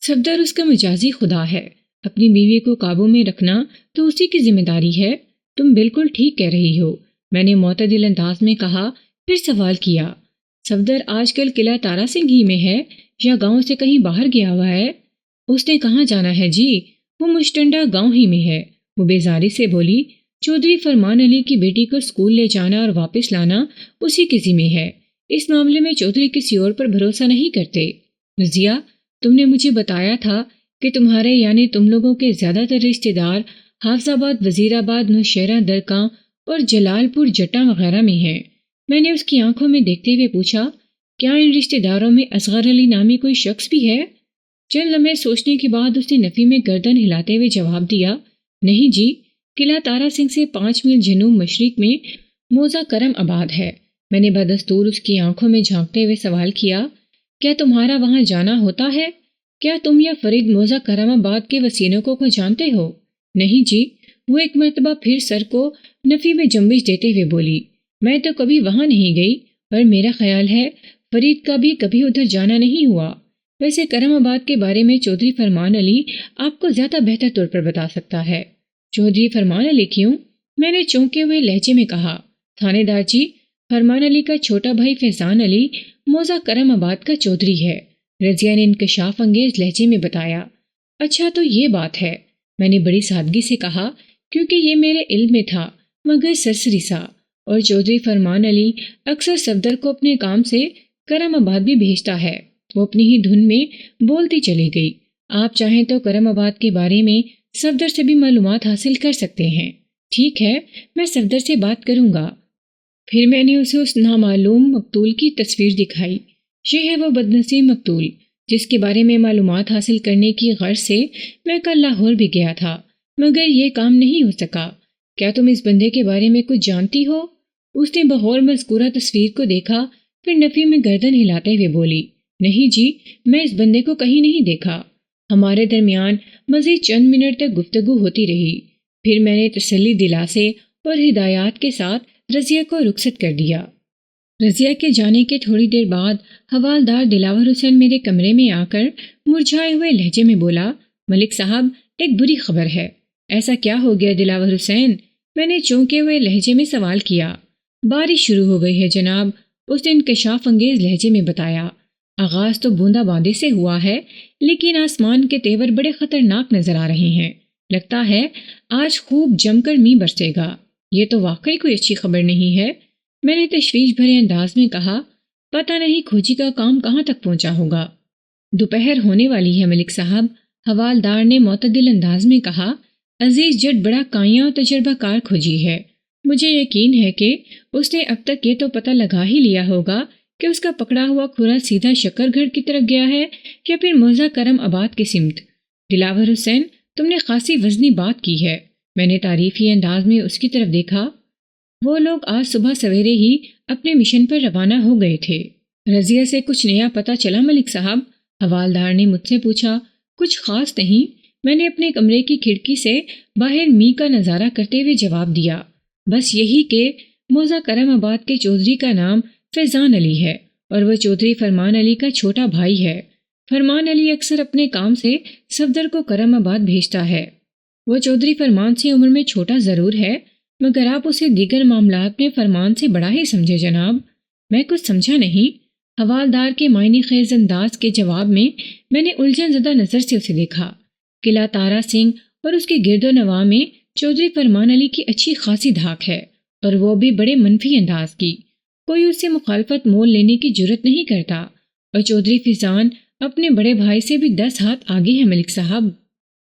صفدر اس کا مجازی خدا ہے، اپنی بیوی کو قابو میں رکھنا تو اسی کی ذمہ داری ہے۔ تم بالکل ٹھیک کہہ رہی ہو، میں نے معتدل انداز میں کہا، پھر سوال کیا، صفدر آج کل قلعہ تارا سنگھ ہی میں ہے یا گاؤں سے کہیں باہر گیا ہوا ہے؟ اس نے کہاں جانا ہے جی، وہ مشٹنڈا گاؤں ہی میں ہے، وہ بیزاری سے بولی۔ چودھری فرمان علی کی بیٹی کو اسکول لے جانا اور واپس لانا اسی کی ذمہ ہے، اس معاملے میں چودھری کسی اور پر بھروسہ نہیں کرتے۔ رضیہ، تم نے مجھے بتایا تھا کہ تمہارے یعنی تم لوگوں کے زیادہ تر رشتہ دار حافظ آباد، وزیر آباد، نوشہرہ درکاں اور جلال پور جٹا وغیرہ میں ہیں۔ میں نے اس کی آنکھوں میں دیکھتے ہوئے پوچھا، کیا ان رشتہ داروں میں اصغر علی نامی کوئی شخص بھی ہے؟ چند لمحے سوچنے کے بعد اس نے نفی میں گردن ہلاتے ہوئے جواب دیا، نہیں جی، قلعہ تارا سنگھ سے 5 میل جنوب مشرق میں موزہ کرم آباد ہے۔ میں نے بدستور اس کی آنکھوں میں جھانکتے ہوئے سوال کیا، کیا تمہارا وہاں جانا ہوتا ہے؟ کیا تم یا فرید موزہ کرم آباد کے وسینقوں کو جانتے ہو؟ نہیں جی، وہ ایک مرتبہ پھر سر کو نفی میں جنبش دیتے ہوئے بولی، میں تو کبھی وہاں نہیں گئی اور میرا خیال ہے فرید کا بھی کبھی ادھر جانا نہیں ہوا۔ ویسے کرم آباد کے بارے میں چودھری فرمان علی آپ کو زیادہ بہتر طور پر بتا سکتا ہے۔ چودھری فرمان علی کیوں؟ میں نے چونکے ہوئے لہجے میں کہا، تھانے دار جی، فرمان علی کا چھوٹا بھائی فیضان علی موزہ کرم آباد کا چودھری ہے، رضیہ نے انکشاف انگیز لہجے میں بتایا۔ اچھا تو یہ بات ہے، میں نے بڑی سادگی سے کہا، کیونکہ یہ میرے علم میں تھا مگر سرسری سا، اور چودھری فرمان علی اکثر صفدر کو اپنے کام سے کرم آباد بھی بھیجتا ہے۔ وہ اپنی ہی دھن میں بولتی چلی گئی، آپ چاہیں تو کرم آباد کے بارے میں صفدر سے بھی معلومات حاصل کر سکتے ہیں۔ ٹھیک ہے، میں صفدر سے بات کروں گا۔ پھر میں نے اسے اس نامعلوم مقتول کی تصویر دکھائی۔ یہ ہے وہ بدنصیب مقتول جس کے بارے میں معلومات حاصل کرنے کی غرض سے میں کل لاہور بھی گیا تھا، مگر یہ کام نہیں ہو سکا۔ کیا تم اس بندے کے بارے میں کچھ جانتی ہو؟ اس نے بغور مذکورہ تصویر کو دیکھا، پھر نفی میں گردن ہلاتے ہوئے بولی، نہیں جی، میں اس بندے کو کہیں نہیں دیکھا۔ ہمارے درمیان مزید چند منٹ تک گفتگو ہوتی رہی، پھر میں نے تسلی دلاسے اور ہدایات کے ساتھ رضیہ کو رخصت کر دیا۔ رضیہ کے جانے کے تھوڑی دیر بعد حوالدار دلاور حسین میرے کمرے میں آ کر مرجھائے ہوئے لہجے میں بولا، ملک صاحب، ایک بری خبر ہے۔ ایسا کیا ہو گیا دلاور حسین؟ میں نے چونکے ہوئے لہجے میں سوال کیا۔ بارش شروع ہو گئی ہے جناب، اس نے انکشاف انگیز لہجے میں بتایا۔ آغاز تو بوندا باندی سے ہوا ہے، لیکن آسمان کے تیور بڑے خطرناک نظر آ رہے ہیں۔ لگتا ہے آج خوب جم کر می برسے گا۔ یہ تو واقعی کوئی اچھی خبر نہیں ہے، میں نے تشویش بھرے انداز میں کہا۔ پتہ نہیں کھوجی کا کام کہاں تک پہنچا ہوگا۔ دوپہر ہونے والی ہے ملک صاحب، حوالدار نے معتدل انداز میں کہا۔ عزیز جٹ بڑا کائیاں اور تجربہ کار کھوجی ہے، مجھے یقین ہے کہ اس نے اب تک یہ تو پتہ لگا ہی لیا ہوگا کہ اس کا پکڑا ہوا کھرا سیدھا شکر گھر کی طرف گیا ہے یا پھر موزہ کرم آباد کی سمت۔ دلاور حسین، تم نے خاصی وزنی بات کی ہے، میں نے تعریفی انداز میں اس کی طرف دیکھا۔ وہ لوگ آج صبح سویرے ہی اپنے مشن پر روانہ ہو گئے تھے۔ رضیہ سے کچھ نیا پتہ چلا ملک صاحب؟ حوالدار نے مجھ سے پوچھا۔ کچھ خاص نہیں، میں نے اپنے کمرے کی کھڑکی سے باہر می کا نظارہ کرتے ہوئے جواب دیا، بس یہی کہ موزہ کرم آباد کے چودھری کا نام فیضان علی ہے اور وہ چودھری فرمان علی کا چھوٹا بھائی ہے۔ فرمان علی اکثر اپنے کام سے صفدر کو کرم آباد بھیجتا ہے۔ وہ چودھری فرمان سے عمر میں چھوٹا ضرور ہے، مگر آپ اسے دیگر معاملات میں فرمان سے بڑا ہی سمجھے جناب۔ میں کچھ سمجھا نہیں۔ حوالدار کے معنی خیز انداز کے جواب میں نے الجھن زدہ نظر سے اسے دیکھا۔ قلعہ تارا سنگھ اور اس کے گرد و نواح میں چودھری فرمان علی کی اچھی خاصی دھاک ہے، اور وہ بھی بڑے منفی انداز کی۔ کوئی اس سے مخالفت مول لینے کی جرت نہیں کرتا، اور چودھری فیضان اپنے بڑے بھائی سے بھی 10 ہاتھ آگے ہیں ملک صاحب۔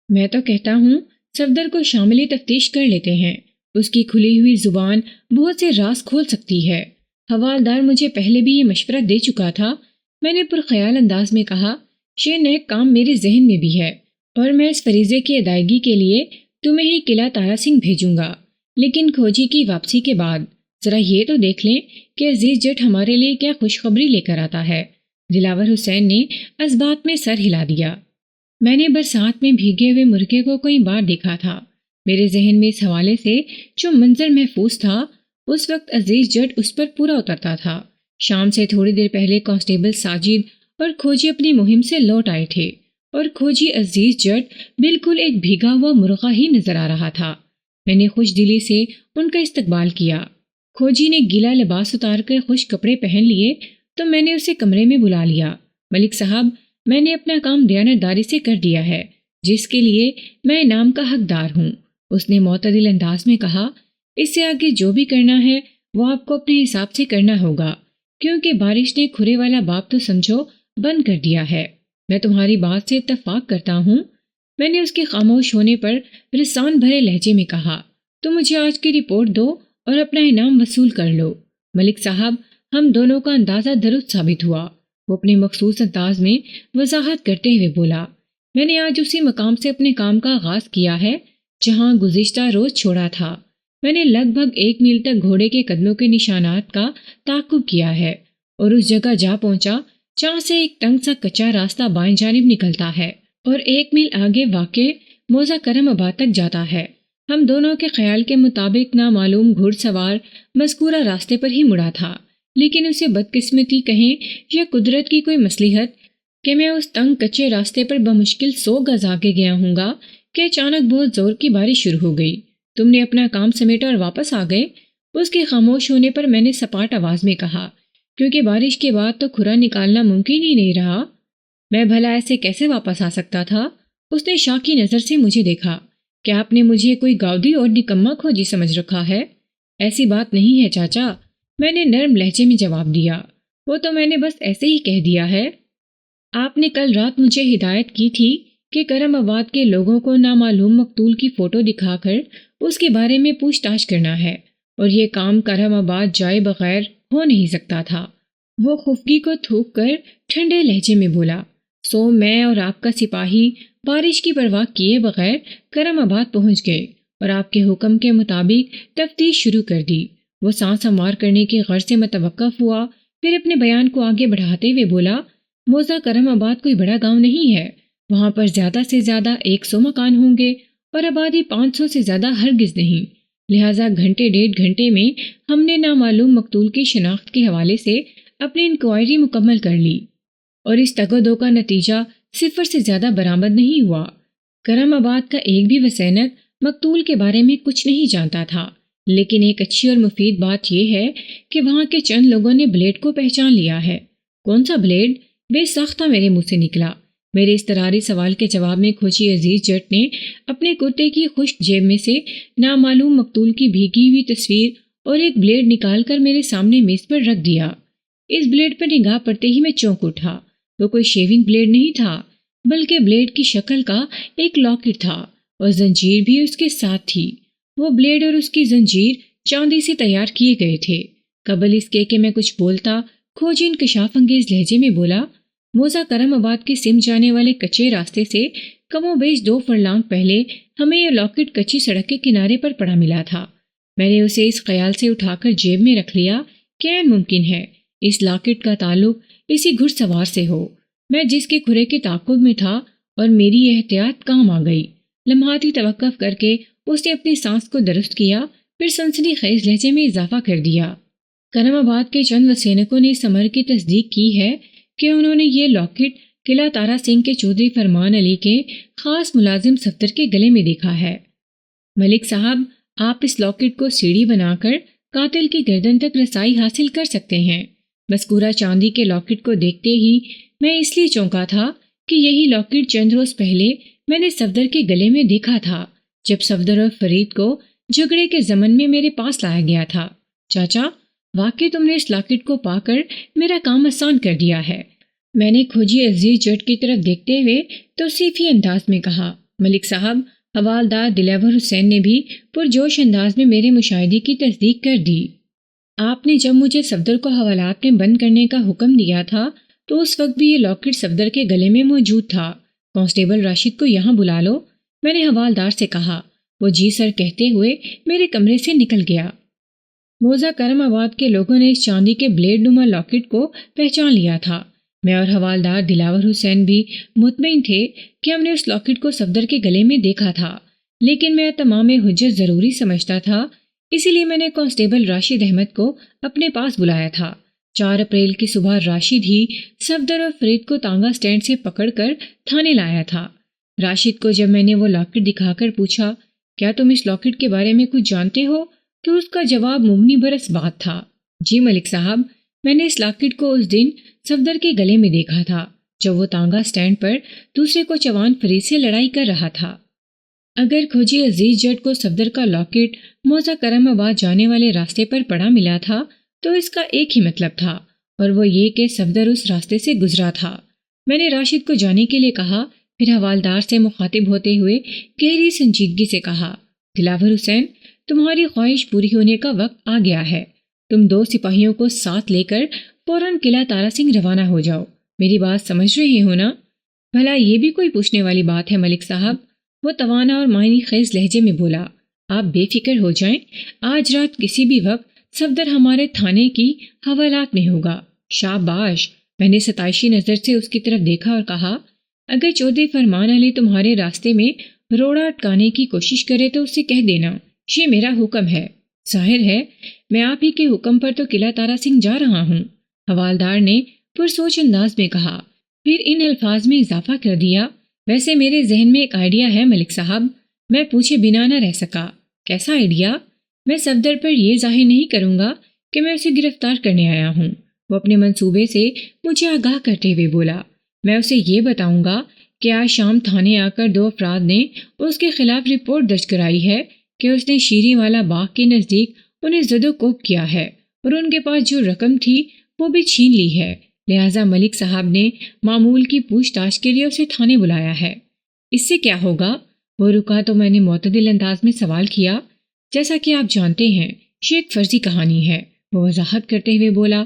میں تو کہتا ہوں صفدر کو شامل تفتیش کر لیتے ہیں، اس کی کھلی ہوئی زبان بہت سے راز کھول سکتی ہے۔ حوالدار مجھے پہلے بھی یہ مشورہ دے چکا تھا، میں نے پرخیال انداز میں کہا۔ یہ نیک کام میرے ذہن میں بھی ہے، اور میں اس فریضے کی ادائیگی کے لیے تمہیں ہی قلعہ تارا سنگھ بھیجوں گا۔ لیکن کھوجی کی واپسی کے بعد ذرا یہ تو دیکھ لیں کہ عزیز جٹ ہمارے لیے کیا خوشخبری لے کر آتا ہے۔ دلاور حسین نے اس بات میں سر ہلا دیا۔ میں نے برسات میں بھیگے ہوئے مرغے کو کئی بار دیکھا تھا۔ میرے ذہن میں اس حوالے سے جو منظر محفوظ تھا، اس وقت عزیز جٹ اس پر پورا اترتا تھا۔ شام سے تھوڑی دیر پہلے کانسٹیبل ساجد اور کھوجی اپنی مہم سے لوٹ آئے تھے اور کھوجی عزیز جٹ بالکل ایک بھیگا ہوا مرغا ہی نظر آ رہا تھا۔ میں نے خوش دلی سے ان کا استقبال کیا۔ کھوجی نے گیلا لباس اتار کر خشک کپڑے پہن لیے تو میں نے اسے کمرے میں بلا لیا۔ ملک صاحب، میں نے اپنا کام دیانتداری سے کر دیا ہے، جس کے لیے میں انعام کا حقدار ہوں، اس نے معتدل انداز میں کہا۔ اس سے آگے جو بھی کرنا ہے وہ آپ کو اپنے حساب سے کرنا ہوگا، کیونکہ بارش نے کھرے والا باب تو سمجھو بند کر دیا ہے۔ میں تمہاری بات سے اتفاق کرتا ہوں، میں نے اس کے خاموش ہونے پر رسان بھرے لہجے میں کہا۔ تم مجھے آج کی رپورٹ دو اور اپنا انعام وصول کر لو۔ ملک صاحب، ہم دونوں کا اندازہ درست ثابت ہوا، وہ اپنے مخصوص انداز میں وضاحت کرتے ہوئے بولا۔ میں نے آج اسی مقام سے اپنے کام کا آغاز کیا ہے جہاں گزشتہ روز چھوڑا تھا۔ میں نے لگ بھگ 1 میل تک گھوڑے کے قدموں کے نشانات کا تعاقب کیا ہے اور اس جگہ جا پہنچا جہاں سے ایک تنگ سا کچا راستہ بائیں جانب نکلتا ہے اور 1 میل آگے واقع موزہ کرم آباد تک جاتا ہے۔ ہم دونوں کے خیال کے مطابق نامعلوم گھڑ سوار مذکورہ راستے پر ہی مڑا تھا، لیکن اسے بدقسمتی کہیں یا قدرت کی کوئی مصلحت کہ میں اس تنگ کچے راستے پر بمشکل 100 گز آگے گیا ہوں گا کہ اچانک بہت زور کی بارش شروع ہو گئی۔ تم نے اپنا کام سمیٹا اور واپس آ گئے۔ اس کے خاموش ہونے پر میں نے سپاٹ آواز میں کہا، کیونکہ بارش کے بعد تو کھرا نکالنا ممکن ہی نہیں رہا۔ میں بھلا ایسے کیسے واپس آ سکتا تھا؟ اس نے شاکی نظر سے مجھے دیکھا۔ کیا آپ نے مجھے کوئی گاؤدی اور نکما کھوجی سمجھ رکھا ہے؟ ایسی بات نہیں ہے چاچا، میں نے نرم لہجے میں جواب دیا۔ وہ تو میں نے بس ایسے ہی کہہ دیا ہے۔ آپ نے کل رات مجھے ہدایت کی تھی کہ کرم آباد کے لوگوں کو نامعلوم مقتول کی فوٹو دکھا کر اس کے بارے میں پوچھ تاچھ کرنا ہے، اور یہ کام کرم آباد جائے بغیر ہو نہیں سکتا تھا۔ وہ خفگی کو تھوک کر ٹھنڈے لہجے میں بولا۔ سو میں اور آپ کا سپاہی بارش کی پرواہ کیے بغیر کرم آباد پہنچ گئے اور آپ کے حکم کے مطابق تفتیش شروع کر دی۔ وہ سانس ہموار کرنے کی غرض سے متوقف ہوا، پھر اپنے بیان کو آگے بڑھاتے ہوئے بولا۔ موزہ کرم آباد کوئی بڑا گاؤں نہیں ہے، وہاں پر زیادہ سے زیادہ 100 مکان ہوں گے اور آبادی 500 سے زیادہ ہرگز نہیں، لہٰذا گھنٹے 1.5 گھنٹے میں ہم نے نامعلوم مقتول کی شناخت کے حوالے سے اپنی انکوائری مکمل کر لی اور اس تگ و دو کا نتیجہ 0 سے زیادہ برآمد نہیں ہوا۔ کرم آباد کا ایک بھی وسینت مقتول کے بارے میں کچھ نہیں جانتا تھا، لیکن ایک اچھی اور مفید بات یہ ہے کہ وہاں کے چند لوگوں نے بلیڈ کو پہچان لیا ہے۔ کون سا بلیڈ؟ بے ساختہ میرے منہ سے نکلا۔ میرے اضطراری سوال کے جواب میں کھوجی عزیز جٹ نے اپنے کرتے کی خشک جیب میں سے نامعلوم مقتول کی بھیگی ہوئی تصویر اور ایک بلیڈ نکال کر میرے سامنے میز پر رکھ دیا۔ اس بلیڈ پر نگاہ پڑتے ہی میں چونک اٹھا۔ وہ کوئی شیونگ بلیڈ نہیں تھا، بلکہ بلیڈ کی شکل کا ایک لاکٹ تھا اور زنجیر بھی اس کے ساتھ تھی۔ وہ بلیڈ اور اس کی زنجیر چاندی سے تیار کیے گئے تھے۔ قبل اس کے کہ میں کچھ بولتا، کھوجی انکشاف انگیز لہجے میں بولا۔ موزہ کرم آباد کے سمت جانے والے کچے راستے سے کم و بیش 2 فرلانگ پہلے ہمیں یہ لاکٹ کچی سڑک کے کنارے پر پڑا ملا تھا۔ میں نے اسے اس خیال سے اٹھا کر جیب میں رکھ لیا کہ عین ممکن ہے اس لاکٹ کا تعلق اسی گھڑ سوار سے ہو۔ میں جس کے کھرے کے تعاقب میں تھا اور میری احتیاط کام آ گئی۔ لمحاتی توقف کر کے اس نے اپنی سانس کو درست کیا، پھر سنسنی خیز لہجے میں اضافہ کر دیا۔ کرم آباد کے چند وسینقوں نے اس امر کی تصدیق کی ہے کہ انہوں نے یہ لاکٹ قلعہ تارا سنگھ کے چودھری فرمان علی کے خاص ملازم صفدر کے گلے میں دیکھا ہے۔ ملک صاحب، آپ اس لاکٹ کو سیڑھی بنا کر قاتل کی گردن تک رسائی حاصل کر سکتے ہیں۔ مذکورہ چاندی کے لاکٹ کو دیکھتے ہی میں اس لیے چونکا تھا کہ یہی لاکٹ چند روز پہلے میں نے صفدر کے گلے میں دیکھا تھا، جب صفدر اور فرید کو جھگڑے کے ضمن میں میرے پاس لایا گیا تھا۔ چاچا، واقعی تم نے اس لاکٹ کو پا کر میرا کام آسان کر دیا ہے، میں نے کھوجی عزیز جٹ کی طرف دیکھتے ہوئے توصیفی انداز میں کہا۔ ملک صاحب، حوالدار دلاور حسین نے بھی پرجوش انداز میں میرے مشاہدے کی تصدیق کر دی۔ آپ نے جب مجھے صفدر کو حوالات میں بند کرنے کا حکم دیا تھا تو اس وقت بھی یہ لاکٹ صفدر کے گلے میں موجود تھا۔ کانسٹیبل راشد کو یہاں بلا لو، میں نے حوالدار سے کہا۔ وہ جی سر کہتے ہوئے میرے کمرے سے نکل گیا۔ موزہ کرم آباد کے لوگوں نے اس چاندی کے بلیڈ نما لاکٹ کو پہچان لیا تھا۔ میں اور حوالدار دلاور حسین بھی مطمئن تھے کہ ہم نے اس لاکٹ کو صفدر کے گلے میں دیکھا تھا، لیکن میں تمام حجت ضروری سمجھتا تھا، اسی لیے میں نے کانسٹیبل راشد احمد کو اپنے پاس بلایا تھا۔ 4 اپریل کی صبح راشد ہی صفدر اور فرید کو تانگا سٹینڈ سے پکڑ کر تھانے لایا تھا۔ راشد کو جب میں نے وہ لاکٹ دکھا کر پوچھا، کیا تم اس لاکٹ کے بارے میں کچھ جانتے ہو، تو اس کا جواب مبنی برس بات تھا۔ جی ملک صاحب، میں نے اس لاکٹ کو اس دن صفدر کے گلے میں دیکھا تھا جب وہ تانگا سٹینڈ پر دوسرے کو چوان فرید سے لڑائی کر رہا تھا۔ اگر کھوجی عزیز جٹ کو صفدر کا لاکٹ موزہ کرم آباد جانے والے راستے پر پڑا ملا تھا تو اس کا ایک ہی مطلب تھا، اور وہ یہ کہ صفدر اس راستے سے گزرا تھا۔ میں نے راشد کو جانے کے لیے کہا، پھر حوالدار سے مخاطب ہوتے ہوئے گہری سنجیدگی سے کہا، دلاور حسین، تمہاری خواہش پوری ہونے کا وقت آ گیا ہے۔ تم 2 سپاہیوں کو ساتھ لے کر فوراً قلعہ تارا سنگھ روانہ ہو جاؤ۔ میری بات سمجھ رہے ہو نا؟ بھلا یہ بھی کوئی پوچھنے والی بات ہے ملک صاحب، وہ توانا اور معنی خیز لہجے میں بولا۔ آپ بے فکر ہو جائیں، آج رات کسی بھی وقت صفدر ہمارے تھانے کی حوالات میں ہوگا۔ شاباش، میں نے ستائشی نظر سے اس کی طرف دیکھا اور کہا، اگر چودھری فرمان علی تمہارے راستے میں روڑا اٹکانے کی کوشش کرے تو اسے کہہ دینا، یہ میرا حکم ہے۔ ظاہر ہے میں آپ ہی کے حکم پر تو قلعہ تارا سنگھ جا رہا ہوں، حوالدار نے پرسوچ انداز میں کہا، پھر ان الفاظ میں اضافہ کر دیا، ویسے میرے ذہن میں ایک آئیڈیا ہے ملک صاحب۔ میں پوچھے بنا نہ رہ سکا، کیسا آئیڈیا؟ میں صفدر پر یہ ظاہر نہیں کروں گا کہ میں اسے گرفتار کرنے آیا ہوں، وہ اپنے منصوبے سے مجھے آگاہ کرتے ہوئے بولا۔ میں اسے یہ بتاؤں گا کہ آج شام تھانے آ کر 2 افراد نے اس کے خلاف رپورٹ درج کرائی ہے کہ اس نے شیریں والا باغ کے نزدیک انہیں زد و کوب کیا ہے اور ان کے پاس جو رقم تھی وہ بھی چھین لی ہے، لہٰذا ملک صاحب نے معمول کی پوچھ تاچھ کے لیے اسے تھانے بلایا ہے۔ اس سے کیا ہوگا؟ وہ رکا تو میں نے معتدل انداز میں سوال کیا، جیسا کہ آپ جانتے ہیں یہ ایک فرضی کہانی ہے، وہ وضاحت کرتے ہوئے بولا۔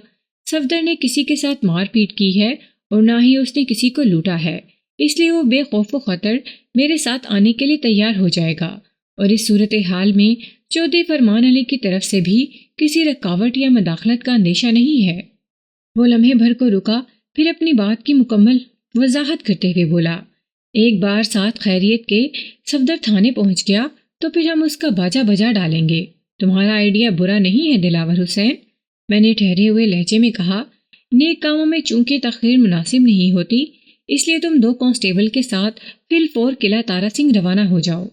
صفدر نے کسی کے ساتھ مار پیٹ کی ہے اور نہ ہی اس نے کسی کو لوٹا ہے، اس لیے وہ بے خوف و خطر میرے ساتھ آنے کے لیے تیار ہو جائے گا، اور اس صورتحال میں چودھری فرمان علی کی طرف سے بھی کسی رکاوٹ یا مداخلت کا اندیشہ نہیں ہے۔ وہ لمحے بھر کو رکا، پھر اپنی بات کی مکمل وضاحت کرتے ہوئے بولا، ایک بار ساتھ خیریت کے صفدر تھانے پہنچ گیا تو پھر ہم اس کا باجا بجا ڈالیں گے۔ تمہارا آئیڈیا برا نہیں ہے دلاور حسین، میں نے ٹھہرے ہوئے لہجے میں کہا، نیک کاموں میں چونکہ تاخیر مناسب نہیں ہوتی، اس لیے تم 2 کانسٹیبل کے ساتھ فی الفور قلعہ تارا سنگھ روانہ ہو جاؤ۔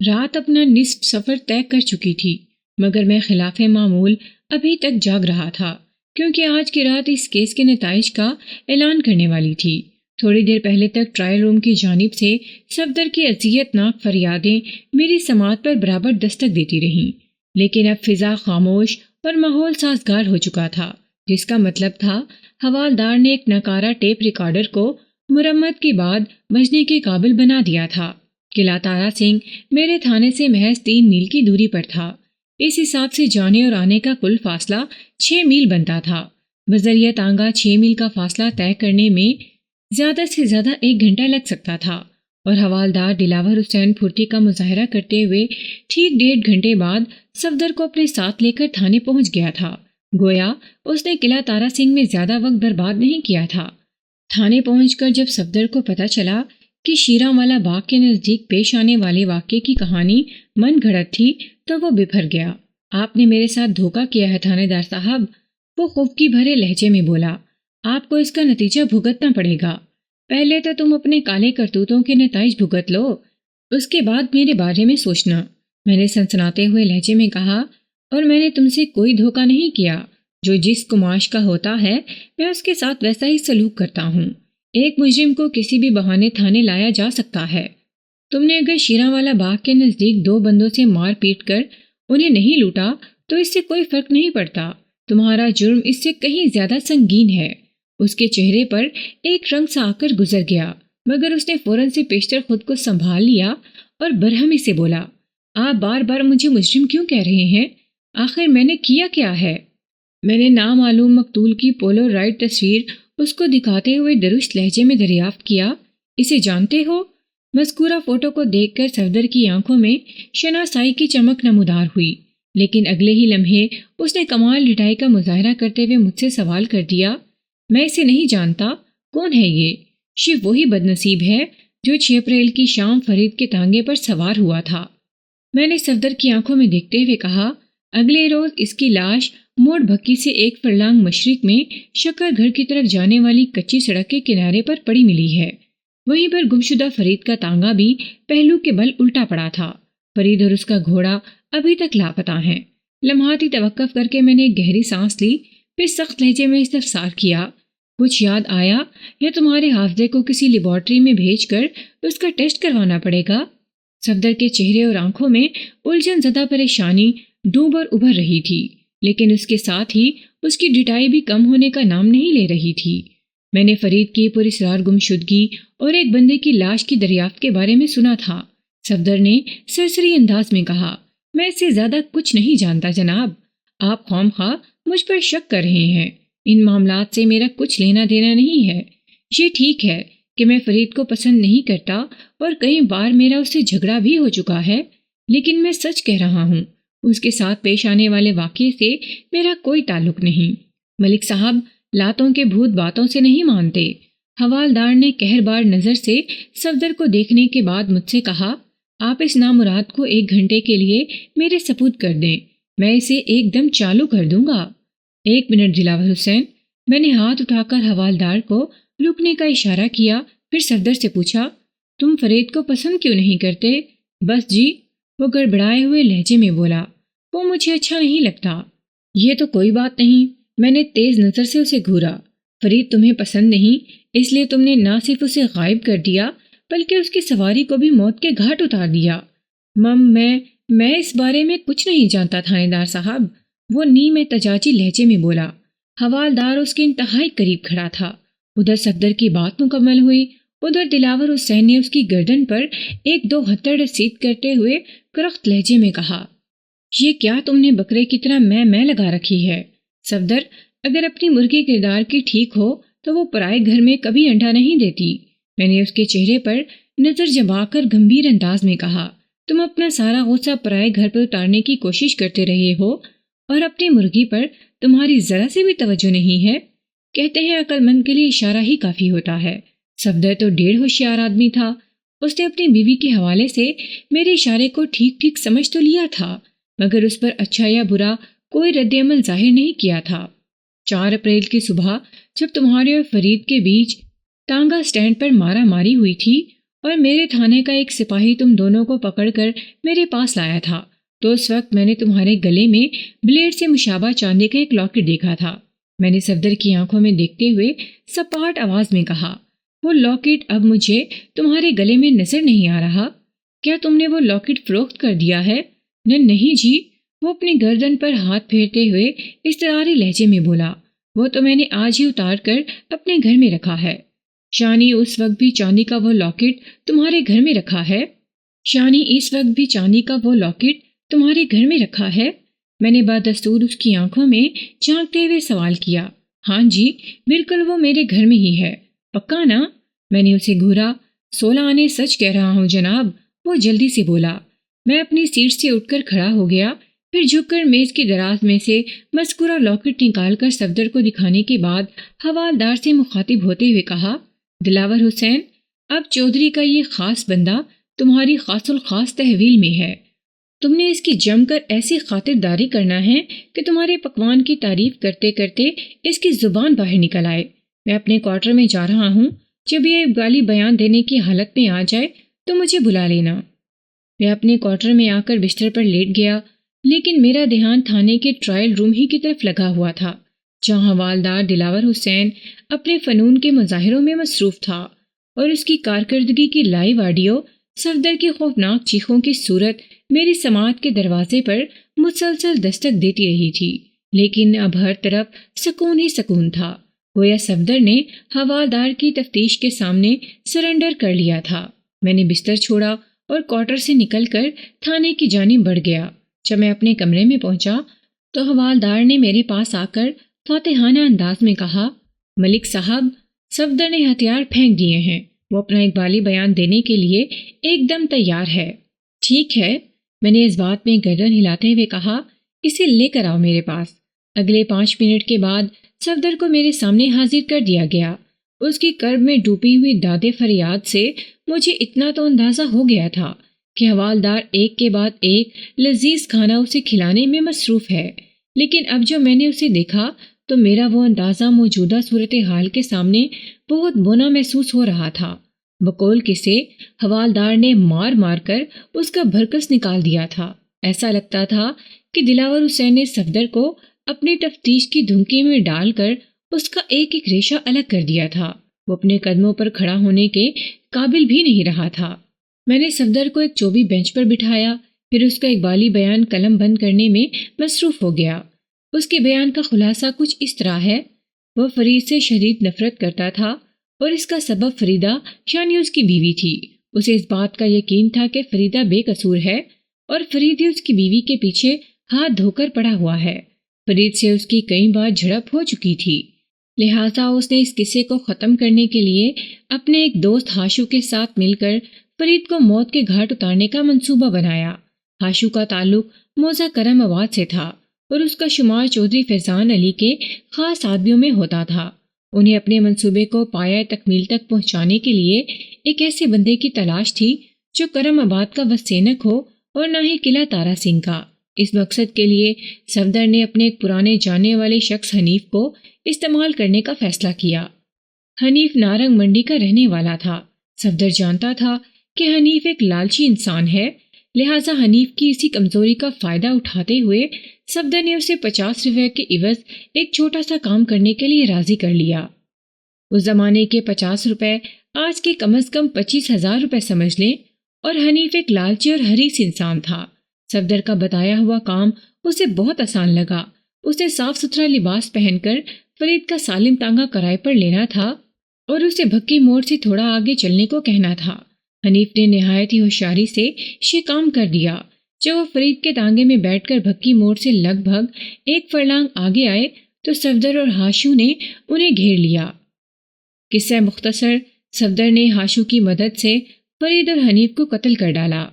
رات اپنا نصف سفر طے کر چکی تھی، مگر میں خلاف معمول ابھی تک جاگ رہا تھا، کیونکہ آج کی رات اس کیس کے نتائج کا اعلان کرنے والی تھی۔ تھوڑی دیر پہلے تک ٹرائل روم کی جانب سے صفدر کی اذیت ناک فریادیں میری سماعت پر برابر دستک دیتی رہیں، لیکن اب فضا خاموش اور ماحول سازگار ہو چکا تھا، جس کا مطلب تھا حوالدار نے ایک ناکارہ ٹیپ ریکارڈر کو مرمت کے بعد بجنے کے قابل بنا دیا تھا۔ قلعہ تارا سنگھ میرے تھانے سے محض 3 میل کی دوری پر تھا، اس حساب سے جانے اور آنے کا کل فاصلہ 6 میل بنتا تھا۔ بذریعہ تانگا 6 میل کا فاصلہ طے کرنے میں زیادہ سے زیادہ 1 گھنٹہ لگ سکتا تھا، اور حوالدار دلاور حسین پھرتی کا مظاہرہ کرتے ہوئے ٹھیک 1.5 گھنٹے بعد صفدر کو اپنے ساتھ لے کر تھانے پہنچ گیا تھا، گویا اس نے قلعہ تارا سنگھ میں زیادہ وقت برباد نہیں کیا تھا۔ تھانے پہنچ کر جب صفدر کو پتہ چلا کہ شیراں والا باغ کے نزدیک پیش آنے والے واقعے کی کہانی من گھڑت تھی تو وہ بپھر گیا۔ آپ نے میرے ساتھ دھوکہ کیا ہے تھانے دار صاحب، وہ خفگی بھرے لہجے میں بولا، آپ کو اس کا نتیجہ بھگتنا پڑے گا۔ پہلے تو تم اپنے کالے کرتوتوں کے نتائج بھگت لو، اس کے بعد میرے بارے میں سوچنا، میں نے سنسناتے ہوئے لہجے میں کہا، اور میں نے تم سے کوئی دھوکہ نہیں کیا، جو جس کماش کا ہوتا ہے میں اس کے ساتھ ویسا ہی سلوک کرتا ہوں۔ ایک مجرم کو کسی بھی بہانے تھانے لایا جا سکتا ہے۔ تم نے اگر شیراں والا باغ کے نزدیک 2 بندوں سے مار پیٹ کر انہیں نہیں لوٹا تو اس سے کوئی فرق نہیں پڑتا، تمہارا جرم اس سے کہیں زیادہ سنگین ہے۔ اس کے چہرے پر ایک رنگ سا آ کر گزر گیا، مگر اس نے فوراً سے پیشتر خود کو سنبھال لیا اور برہمی سے بولا، آپ بار بار مجھے مجرم کیوں کہہ رہے ہیں؟ آخر میں نے کیا ہے؟ میں نے نامعلوم مقتول کی پولو رائڈ تصویر اس کو دکھاتے ہوئے درست لہجے میں دریافت کیا، اسے جانتے ہو؟ مذکورہ فوٹو کو دیکھ کر صفدر کی آنکھوں میں شناسائی کی چمک نمودار ہوئی، لیکن اگلے ہی لمحے اس نے کمال ڈٹائی کا مظاہرہ کرتے ہوئے مجھ سے سوال کر دیا، میں اسے نہیں جانتا، کون ہے یہ؟ شیف وہی بدنصیب ہے جو 6 اپریل کی شام فرید کے تانگے پر سوار ہوا تھا۔ میں نے صفدر کی آنکھوں میں دیکھتے ہوئے کہا، اگلے روز اس کی لاش موڑ بھکی سے 1 فرلانگ مشرق میں شکر گھر کی طرف جانے والی کچی سڑک کے کنارے پر پڑی ملی ہے۔ وہیں پر گمشدہ فرید کا تانگا بھی پہلو کے بل الٹا پڑا تھا۔ فرید اور اس کا گھوڑا ابھی تک لاپتہ ہیں۔ لمحاتی توقف کر کے میں نے گہری سانس لی، پھر سخت لہجے میں استفسار کیا، کچھ یاد آیا یا تمہارے حافظے کو کسی لیبارٹری میں بھیج کر اس کا ٹیسٹ کروانا پڑے گا؟ صفدر کے چہرے اور آنکھوں میں الجھن زدہ پریشانی ڈوب اور ابھر رہی تھی، لیکن اس کے ساتھ ہی اس کی ڈٹائی بھی کم ہونے کا نام نہیں لے رہی تھی۔ میں نے فرید کی پراسرار گمشدگی اور ایک بندے کی لاش کی دریافت کے بارے میں سنا تھا۔ صفدر نے سرسری انداز میں کہا، میں اس سے زیادہ کچھ نہیں جانتا جناب، آپ خواہ مجھ پر شک کر رہے ہیں، ان معاملات سے میرا کچھ لینا دینا نہیں ہے۔ یہ ٹھیک ہے کہ میں فرید کو پسند نہیں کرتا اور کئی بار میرا اس سے جھگڑا بھی ہو چکا ہے، لیکن میں سچ کہہ رہا ہوں، اس کے ساتھ پیش آنے والے واقعے سے میرا کوئی تعلق نہیں۔ ملک صاحب لاتوں کے بھوت باتوں سے نہیں مانتے۔ حوالدار نے قہربار نظر سے صفدر کو دیکھنے کے بعد مجھ سے کہا، آپ اس نامراد کو 1 گھنٹے کے لیے میرے سپرد کر دیں، میں اسے ایک دم چالو کر دوں گا۔ 1 منٹ دلاور حسین، میں نے ہاتھ اٹھا کر حوالدار کو رکنے کا اشارہ کیا، پھر صفدر سے پوچھا، تم فرید کو پسند کیوں نہیں کرتے؟ بس جی، وہ گڑبڑائے ہوئے لہجے میں بولا، وہ مجھے اچھا نہیں لگتا۔ یہ تو کوئی بات نہیں، میں نے تیز نظر سے اسے گھورا، فرید تمہیں پسند نہیں، اس لیے تم نے نہ صرف اسے غائب کر دیا بلکہ اس کی سواری کو بھی موت کے گھاٹ اتار دیا۔ میں اس بارے میں کچھ نہیں جانتا تھانے دار صاحب، وہ نیم تجاجی لہجے میں بولا۔ حوالدار اس کے انتہائی قریب کھڑا تھا۔ ادھر صفدر کی بات مکمل ہوئی، ادھر دلاور حسین نے اس کی گردن پر 1-2 ہتھڑ رسید کرتے ہوئے کرخت لہجے میں کہا، یہ کیا تم نے بکرے کی طرح میں لگا رکھی ہے؟ صفدر، اگر اپنی مرغی کردار کی ٹھیک ہو تو وہ پرائے گھر میں کبھی انڈا نہیں دیتی۔ میں نے اس کے چہرے پر نظر جما کر گمبھیر انداز میں کہا، تم اپنا سارا غصہ پرائے گھر پر اتارنے کی کوشش کرتے رہے ہو اور اپنی مرغی پر تمہاری ذرا سے بھی توجہ نہیں ہے۔ کہتے ہیں عقل مند کے لیے اشارہ ہی کافی ہوتا ہے۔ صفدر تو 1.5 ہوشیار آدمی تھا، اس نے اپنی بیوی کے حوالے سے میرے اشارے کو ٹھیک سمجھ تو لیا تھا، مگر اس پر اچھا یا برا کوئی رد عمل ظاہر نہیں کیا تھا۔ 4 اپریل کی صبح جب تمہارے اور فرید کے بیچ ٹانگا سٹینڈ پر مارا ماری ہوئی تھی اور میرے تھانے کا ایک سپاہی تم دونوں کو پکڑ کر میرے پاس لایا تھا، تو اس وقت میں نے تمہارے گلے میں بلیڈ سے مشابہ چاندی کا ایک لاکٹ دیکھا تھا۔ میں نے صفدر کی آنکھوں میں دیکھتے ہوئے سپاٹ آواز میں کہا، وہ لاکٹ اب مجھے تمہارے گلے میں نظر نہیں آ رہا، کیا تم نے وہ لاکٹ فروخت کر دیا ہے؟ نہیں جی، وہ اپنی گردن پر ہاتھ پھیرتے ہوئے اضطراری لہجے میں بولا، وہ تو میں نے آج ہی اتار کر اپنے گھر میں رکھا ہے۔ شانی اس وقت بھی چاندی کا وہ لاکٹ تمہارے گھر میں رکھا ہے؟ میں نے بدستور اس کی آنکھوں میں جھانکتے ہوئے سوال کیا۔ ہاں جی، بالکل وہ میرے گھر میں ہی ہے، پکا نا؟ میں نے اسے گھورا۔ 16 آنے سچ کہہ رہا ہوں جناب، وہ جلدی سے بولا۔ میں اپنی سیٹ سے اٹھ کر کھڑا ہو گیا، پھر جھک کر میز کی دراز میں سے مذکورہ لاکٹ نکال کر صفدر کو دکھانے کے بعد حوالدار سے مخاطب ہوتے ہوئے کہا، دلاور حسین، اب چودھری کا یہ خاص بندہ تمہاری خاص الخاص تحویل میں ہے۔ تم نے اس کی جم کر ایسی خاطرداری کرنا ہے کہ تمہارے پکوان کی تعریف کرتے کرتے اس کی زبان باہر نکل آئے۔ میں اپنے کوارٹر میں جا رہا ہوں، جب یہ گالی بیان دینے کی حالت میں آ جائے تو مجھے بلا لینا۔ میں اپنے کوارٹر میں آ کر بستر پر لیٹ گیا، لیکن میرا دھیان تھانے کے ٹرائل روم ہی کی طرف لگا ہوا تھا، جہاں حوالدار دلاور حسین اپنے فنون کے مظاہروں میں مصروف تھا اور اس کی کارکردگی کی لائیو آڈیو صفدر کی خوفناک چیخوں کی صورت میری سماعت کے دروازے پر مسلسل دستک دیتی رہی تھی۔ لیکن اب ہر طرف سکون ہی سکون تھا، گویا صفدر نے حوالدار کی تفتیش کے سامنے سرنڈر کر لیا تھا۔ میں نے بستر چھوڑا اور کوارٹر سے نکل کر تھانے کی جانب بڑھ گیا۔ جب میں اپنے کمرے میں پہنچا تو حوالدار نے میرے پاس آ کر فاتحانہ انداز میں کہا، ملک صاحب، صفدر نے ہتھیار پھینک دیے ہیں، وہ اپنا اقبالی بیان دینے کے لیے ایک دم تیار ہے۔ ٹھیک ہے، میں نے اس بات میں گردن ہلاتے ہوئے کہا، اسے لے کر آؤ میرے پاس۔ اگلے 5 منٹ کے بعد صفدر کو میرے سامنے حاضر کر دیا گیا۔ اس کی کرب میں ڈوبی ہوئی داد فریاد سے مجھے اتنا تو اندازہ ہو گیا تھا کہ حوالدار ایک کے بعد ایک لذیذ کھانا اسے کھلانے میں مصروف ہے، لیکن اب جو میں نے اسے دیکھا تو میرا وہ اندازہ موجودہ صورتحال کے سامنے بہت بونا محسوس ہو رہا تھا۔ بقول کسے حوالدار نے مار مار کر اس کا بھرکس نکال دیا تھا۔ ایسا لگتا تھا کہ دلاور حسین نے صفدر کو اپنی تفتیش کی دھمکی میں ڈال کر اس کا ایک ایک ریشہ الگ کر دیا تھا۔ وہ اپنے قدموں پر کھڑا ہونے کے قابل بھی نہیں رہا تھا۔ میں نے صفدر کو ایک چوبی بینچ پر بٹھایا، پھر اس کا اقبالی بیان قلم بند کرنے میں مصروف ہو گیا۔ اس کے بیان کا خلاصہ کچھ اس طرح ہے: وہ فرید سے شدید نفرت کرتا تھا اور اس کا سبب فریدہ یعنی اس کی بیوی تھی۔ اسے اس بات کا یقین تھا کہ فریدہ بے قصور ہے اور فرید ہی اس کی بیوی کے پیچھے ہاتھ دھو کر پڑا ہوا ہے۔ فرید سے اس کی کئی بار جھڑپ ہو چکی تھی، لہٰذا اس نے اس قصے کو ختم کرنے کے لیے اپنے ایک دوست ہاشو کے ساتھ مل کر فرید کو موت کے گھاٹ اتارنے کا منصوبہ بنایا۔ ہاشو کا تعلق موزہ کرم آباد سے تھا اور اس کا شمار چودھری فیضان علی کے خاص آدمیوں میں ہوتا تھا۔ انہیں اپنے منصوبے کو پایہ تکمیل تک پہنچانے کے لیے ایک ایسے بندے کی تلاش تھی جو کرم آباد کا وسینک ہو اور نہ ہی قلعہ تارا سنگھ کا۔ اس مقصد کے لیے صفدر نے اپنے ایک پرانے جانے والے شخص حنیف کو استعمال کرنے کا فیصلہ کیا۔ حنیف نارنگ منڈی کا رہنے والا تھا۔ صفدر جانتا تھا کہ حنیف ایک لالچی انسان ہے، لہٰذا حنیف کی اسی کمزوری کا فائدہ اٹھاتے ہوئے صفدر نے اسے 50 روپے کے عوض ایک چھوٹا سا کام کرنے کے لیے راضی کر لیا۔ اس زمانے کے 50 روپے آج کے کم از کم 25,000 روپے سمجھ لیں، اور حنیف ایک لالچی اور حریص انسان تھا۔ صفدر کا بتایا ہوا کام اسے بہت آسان لگا۔ اسے صاف ستھرا لباس پہن کر فرید کا سالم تانگا کرائے پر لینا تھا اور اسے بھکی موڑ سے تھوڑا آگے چلنے کو کہنا تھا۔ حنیف نے نہایت ہی ہوشیاری سے یہ کام کر دیا۔ جب وہ فرید کے تانگے میں بیٹھ کر بھکی موڑ سے لگ بھگ 1 فرلانگ آگے آئے تو صفدر اور ہاشو نے انہیں گھیر لیا۔ قصہ مختصر: صفدر نے ہاشو کی مدد سے فرید اور حنیف کو قتل کر ڈالا،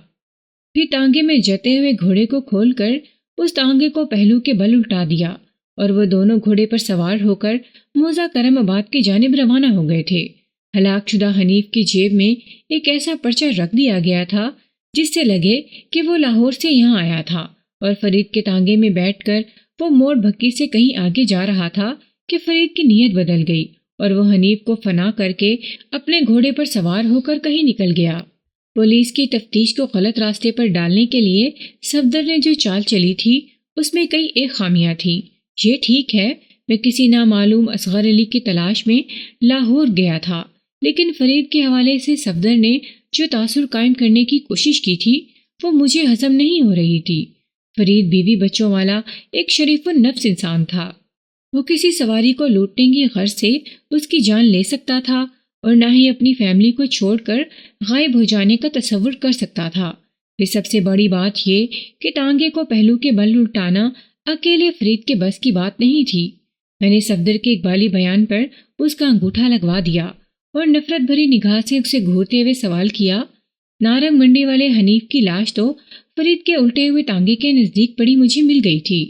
پھر ٹانگے میں جتے ہوئے گھوڑے کو کھول کر اس ٹانگے کو پہلو کے بل الٹا دیا اور وہ دونوں گھوڑے پر سوار ہو کر موزہ کرم آباد کی جانب روانہ ہو گئے تھے۔ ہلاک شدہ حنیف کی جیب میں ایک ایسا پرچہ رکھ دیا گیا تھا جس سے لگے کہ وہ لاہور سے یہاں آیا تھا، اور فرید کے ٹانگے میں بیٹھ کر وہ موڑ بھکی سے کہیں آگے جا رہا تھا کہ فرید کی نیت بدل گئی اور وہ حنیف کو فنا کر کے اپنے گھوڑے پر سوار ہو کر کہیں نکل گیا۔ پولیس کی تفتیش کو غلط راستے پر ڈالنے کے لیے صفدر نے جو چال چلی تھی اس میں کئی ایک خامیاں تھیں۔ یہ ٹھیک ہے، میں کسی نامعلوم اصغر علی کی تلاش میں لاہور گیا تھا، لیکن فرید کے حوالے سے صفدر نے جو تاثر قائم کرنے کی کوشش کی تھی وہ مجھے ہضم نہیں ہو رہی تھی۔ فرید بیوی بچوں والا ایک شریف النفس انسان تھا۔ وہ کسی سواری کو لوٹنے کی غرض سے اس کی جان لے سکتا تھا اور نہ ہی اپنی فیملی کو چھوڑ کر غائب ہو جانے کا تصور کر سکتا تھا۔ پھر سب سے بڑی بات یہ کہ ٹانگے کو پہلو کے بل الٹانا اکیلے فرید کے بس کی بات نہیں تھی۔ میں نے صفدر کے اقبالی بیان پر اس کا انگوٹھا لگوا دیا اور نفرت بھری نگاہ سے اسے گھورتے ہوئے سوال کیا، نارنگ منڈی والے حنیف کی لاش تو فرید کے الٹے ہوئے ٹانگے کے نزدیک پڑی مجھے مل گئی تھی۔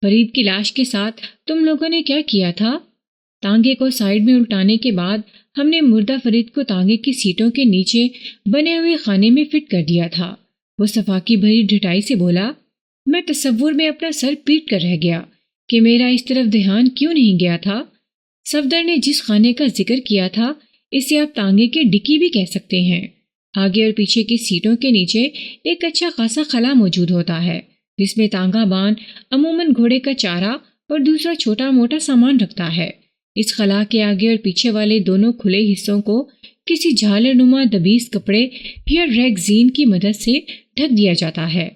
فرید کی لاش کے ساتھ تم لوگوں نے کیا کیا تھا؟ ٹانگے کو سائیڈ میں الٹانے کے بعد ہم نے مردہ فرید کو ٹانگے کی سیٹوں کے نیچے بنے ہوئے خانے میں فٹ کر دیا تھا۔ وہ صفاقی بھری ڈھٹائی سے بولا۔ میں تصور میں اپنا سر پیٹ کر رہ گیا کہ میرا اس طرف دھیان کیوں نہیں گیا تھا۔ صفدر نے جس خانے کا ذکر کیا تھا اسے آپ ٹانگے کے ڈکی بھی کہہ سکتے ہیں۔ آگے اور پیچھے کی سیٹوں کے نیچے ایک اچھا خاصا خلا موجود ہوتا ہے جس میں ٹانگا بان عموماً گھوڑے کا چارہ اور دوسرا چھوٹا موٹا سامان رکھتا ہے۔ اس خلا کے آگے اور پیچھے والے دونوں کھلے حصوں کو کسی جھالر نما دبیز کپڑے یا ریگزین کی مدد سے ڈھک دیا جاتا ہے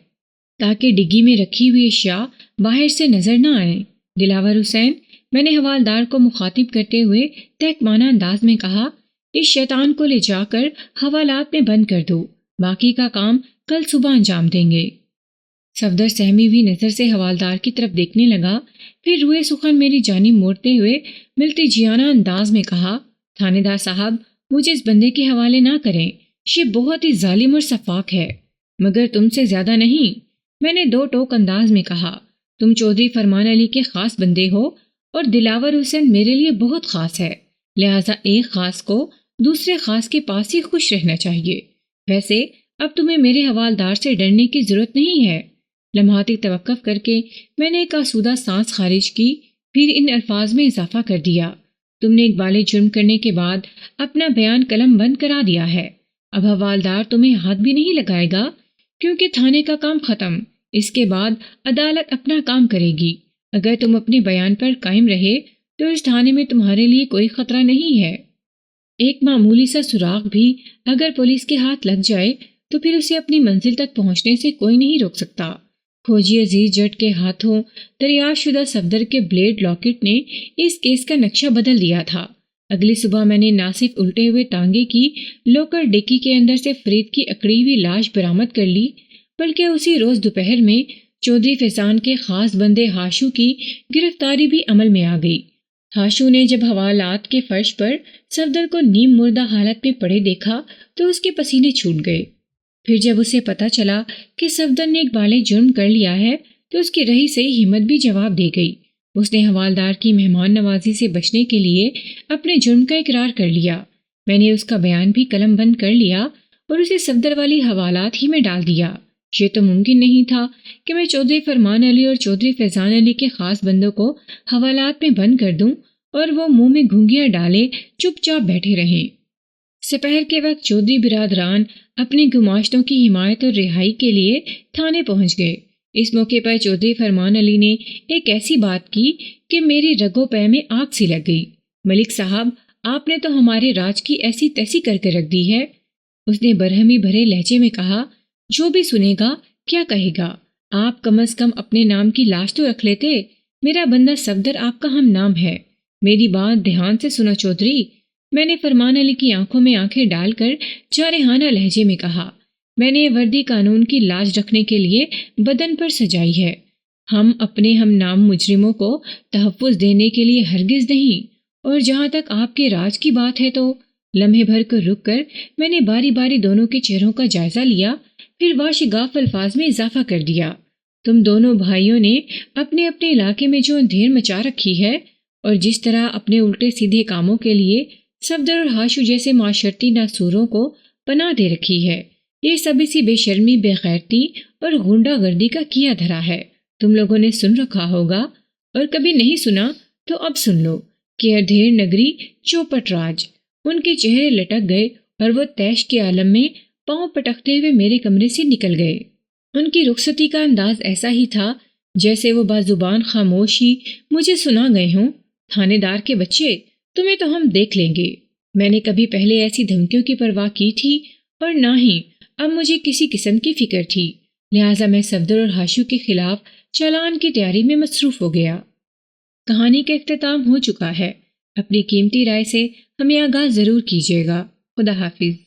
تاکہ ڈگی میں رکھی ہوئی اشیاء باہر سے نظر نہ آئیں۔ دلاور حسین، میں نے حوالدار کو مخاطب کرتے ہوئے تحقیقانہ انداز میں کہا، اس شیطان کو لے جا کر حوالات میں بند کر دو، باقی کا کام کل صبح انجام دیں گے۔ صفدر سہمی ہوئی نظر سے حوالدار کی طرف دیکھنے لگا، پھر روئے سخن میری جانب موڑتے ہوئے ملتی جیانہ انداز میں کہا، تھانے دار صاحب، مجھے اس بندے کے حوالے نہ کریں، یہ بہت ہی ظالم اور سفاک ہے۔ مگر تم سے زیادہ نہیں، میں نے دو ٹوک انداز میں کہا۔ تم چودھری فرمان علی کے خاص بندے ہو اور دلاور حسین میرے لیے بہت خاص ہے، لہٰذا ایک خاص کو دوسرے خاص کے پاس ہی خوش رہنا چاہیے۔ ویسے اب تمہیں میرے حوالدار سے ڈرنے کی ضرورت نہیں ہے۔ لمحاتی توقف کر کے میں نے ایک آسودہ سانس خارج کی، پھر ان الفاظ میں اضافہ کر دیا، تم نے اقبال جرم کرنے کے بعد اپنا بیان قلم بند کرا دیا ہے۔ اب حوالدار تمہیں ہاتھ بھی نہیں لگائے گا، کیونکہ تھانے کا کام ختم، اس کے بعد عدالت اپنا کام کرے گی۔ اگر تم اپنے بیان پر قائم رہے تو اس تھانے میں تمہارے لیے کوئی خطرہ نہیں ہے۔ ایک معمولی سا سراغ بھی اگر پولیس کے ہاتھ لگ جائے تو پھر اسے اپنی منزل تک پہنچنے سے کوئی نہیں روک سکتا۔ کھوجی عزیز جٹ کے ہاتھوں دریافت شدہ صفدر کے بلیڈ لاکٹ نے اس کیس کا نقشہ بدل دیا تھا۔ اگلی صبح میں نے نہ صرف الٹے ہوئے ٹانگے کی لوکر ڈکی کے اندر سے فرید کی اکڑی ہوئی لاش برآمد کر لی، بلکہ اسی روز دوپہر میں چودھری فیضان کے خاص بندے ہاشو کی گرفتاری بھی عمل میں آ گئی۔ ہاشو نے جب حوالات کے فرش پر صفدر کو نیم مردہ حالت میں پڑے دیکھا تو اس کے پسینے چھوٹ گئے۔ پھر جب اسے پتہ چلا کہ صفدر نے اقبال جرم کر لیا ہے تو اس کی رہی سے ہمت بھی جواب دے گئی۔ اس نے حوالدار کی مہمان نوازی سے بچنے کے لیے اپنے جرم کا اقرار کر لیا۔ میں نے اس کا بیان بھی قلم بند کر لیا اور اسے صفدر والی حوالات ہی میں ڈال دیا۔ یہ تو ممکن نہیں تھا کہ میں چودھری فرمان علی اور چودھری فیضان علی کے خاص بندوں کو حوالات میں بند کر دوں اور وہ منہ میں گھنگیاں ڈالے چپ چاپ بیٹھے رہیں۔ سپہر کے وقت چودھری برادران اپنی گماشتوں کی حمایت اور رہائی کے لیے تھانے پہنچ گئے۔ اس موقع پر چودھری فرمان علی نے ایک ایسی بات کی کہ میری رگو پے میں آگ سی لگ گئی۔ ملک صاحب، آپ نے تو ہمارے راج کی ایسی تیسی کر کے رکھ دی ہے۔ اس نے برہمی بھرے لہجے میں کہا، جو بھی سنے گا کیا کہے گا؟ آپ کم از کم اپنے نام کی لاش تو رکھ لیتے۔ میرا بندہ صفدر آپ کا ہم نام ہے۔ میری بات دھیان سے سنا چودھری، میں نے فرمان علی کی آنکھوں میں آنکھیں ڈال کر جارحانہ لہجے میں کہا، میں نے وردی قانون کی لاج رکھنے کے لیے بدن پر سجائی ہے۔ ہم اپنے ہم نام مجرموں کو تحفظ دینے کے لیے ہرگز نہیں۔ اور جہاں تک آپ کے راج کی بات ہے تو لمحے بھر کو رک کر میں نے باری باری دونوں کے چہروں کا جائزہ لیا، پھر واشگاف الفاظ میں اضافہ کر دیا، تم دونوں بھائیوں نے اپنے اپنے علاقے میں جو اندھیر مچا رکھی ہے اور جس طرح اپنے الٹے سیدھے کاموں کے لیے صفدر اور ہاشو جیسے معاشرتی ناسوروں کو پناہ دے رکھی ہے، یہ سب اسی بے شرمی، بے غیرتی اور غنڈہ گردی کا کیا دھرا ہے۔ تم لوگوں نے سن رکھا ہوگا، اور کبھی نہیں سنا تو اب سن لو کہ اندھیر نگری چوپٹ راج۔ ان کے چہرے لٹک گئے اور وہ تیش کے عالم میں پاؤں پٹکتے ہوئے میرے کمرے سے نکل گئے۔ ان کی رخصتی کا انداز ایسا ہی تھا جیسے وہ بازوبان خاموش ہی مجھے سنا گئے ہوں، تھانے دار کے بچے، تمہیں تو ہم دیکھ لیں گے۔ میں نے کبھی پہلے ایسی دھمکیوں کی پرواہ کی تھی اور نہ ہی اب مجھے کسی قسم کی فکر تھی، لہٰذا میں صفدر اور ہاشو کے خلاف چالان کی تیاری میں مصروف ہو گیا۔ کہانی کا اختتام ہو چکا ہے۔ اپنی قیمتی رائے سے ہمیں آگاہ ضرور کیجیے گا۔ خدا حافظ۔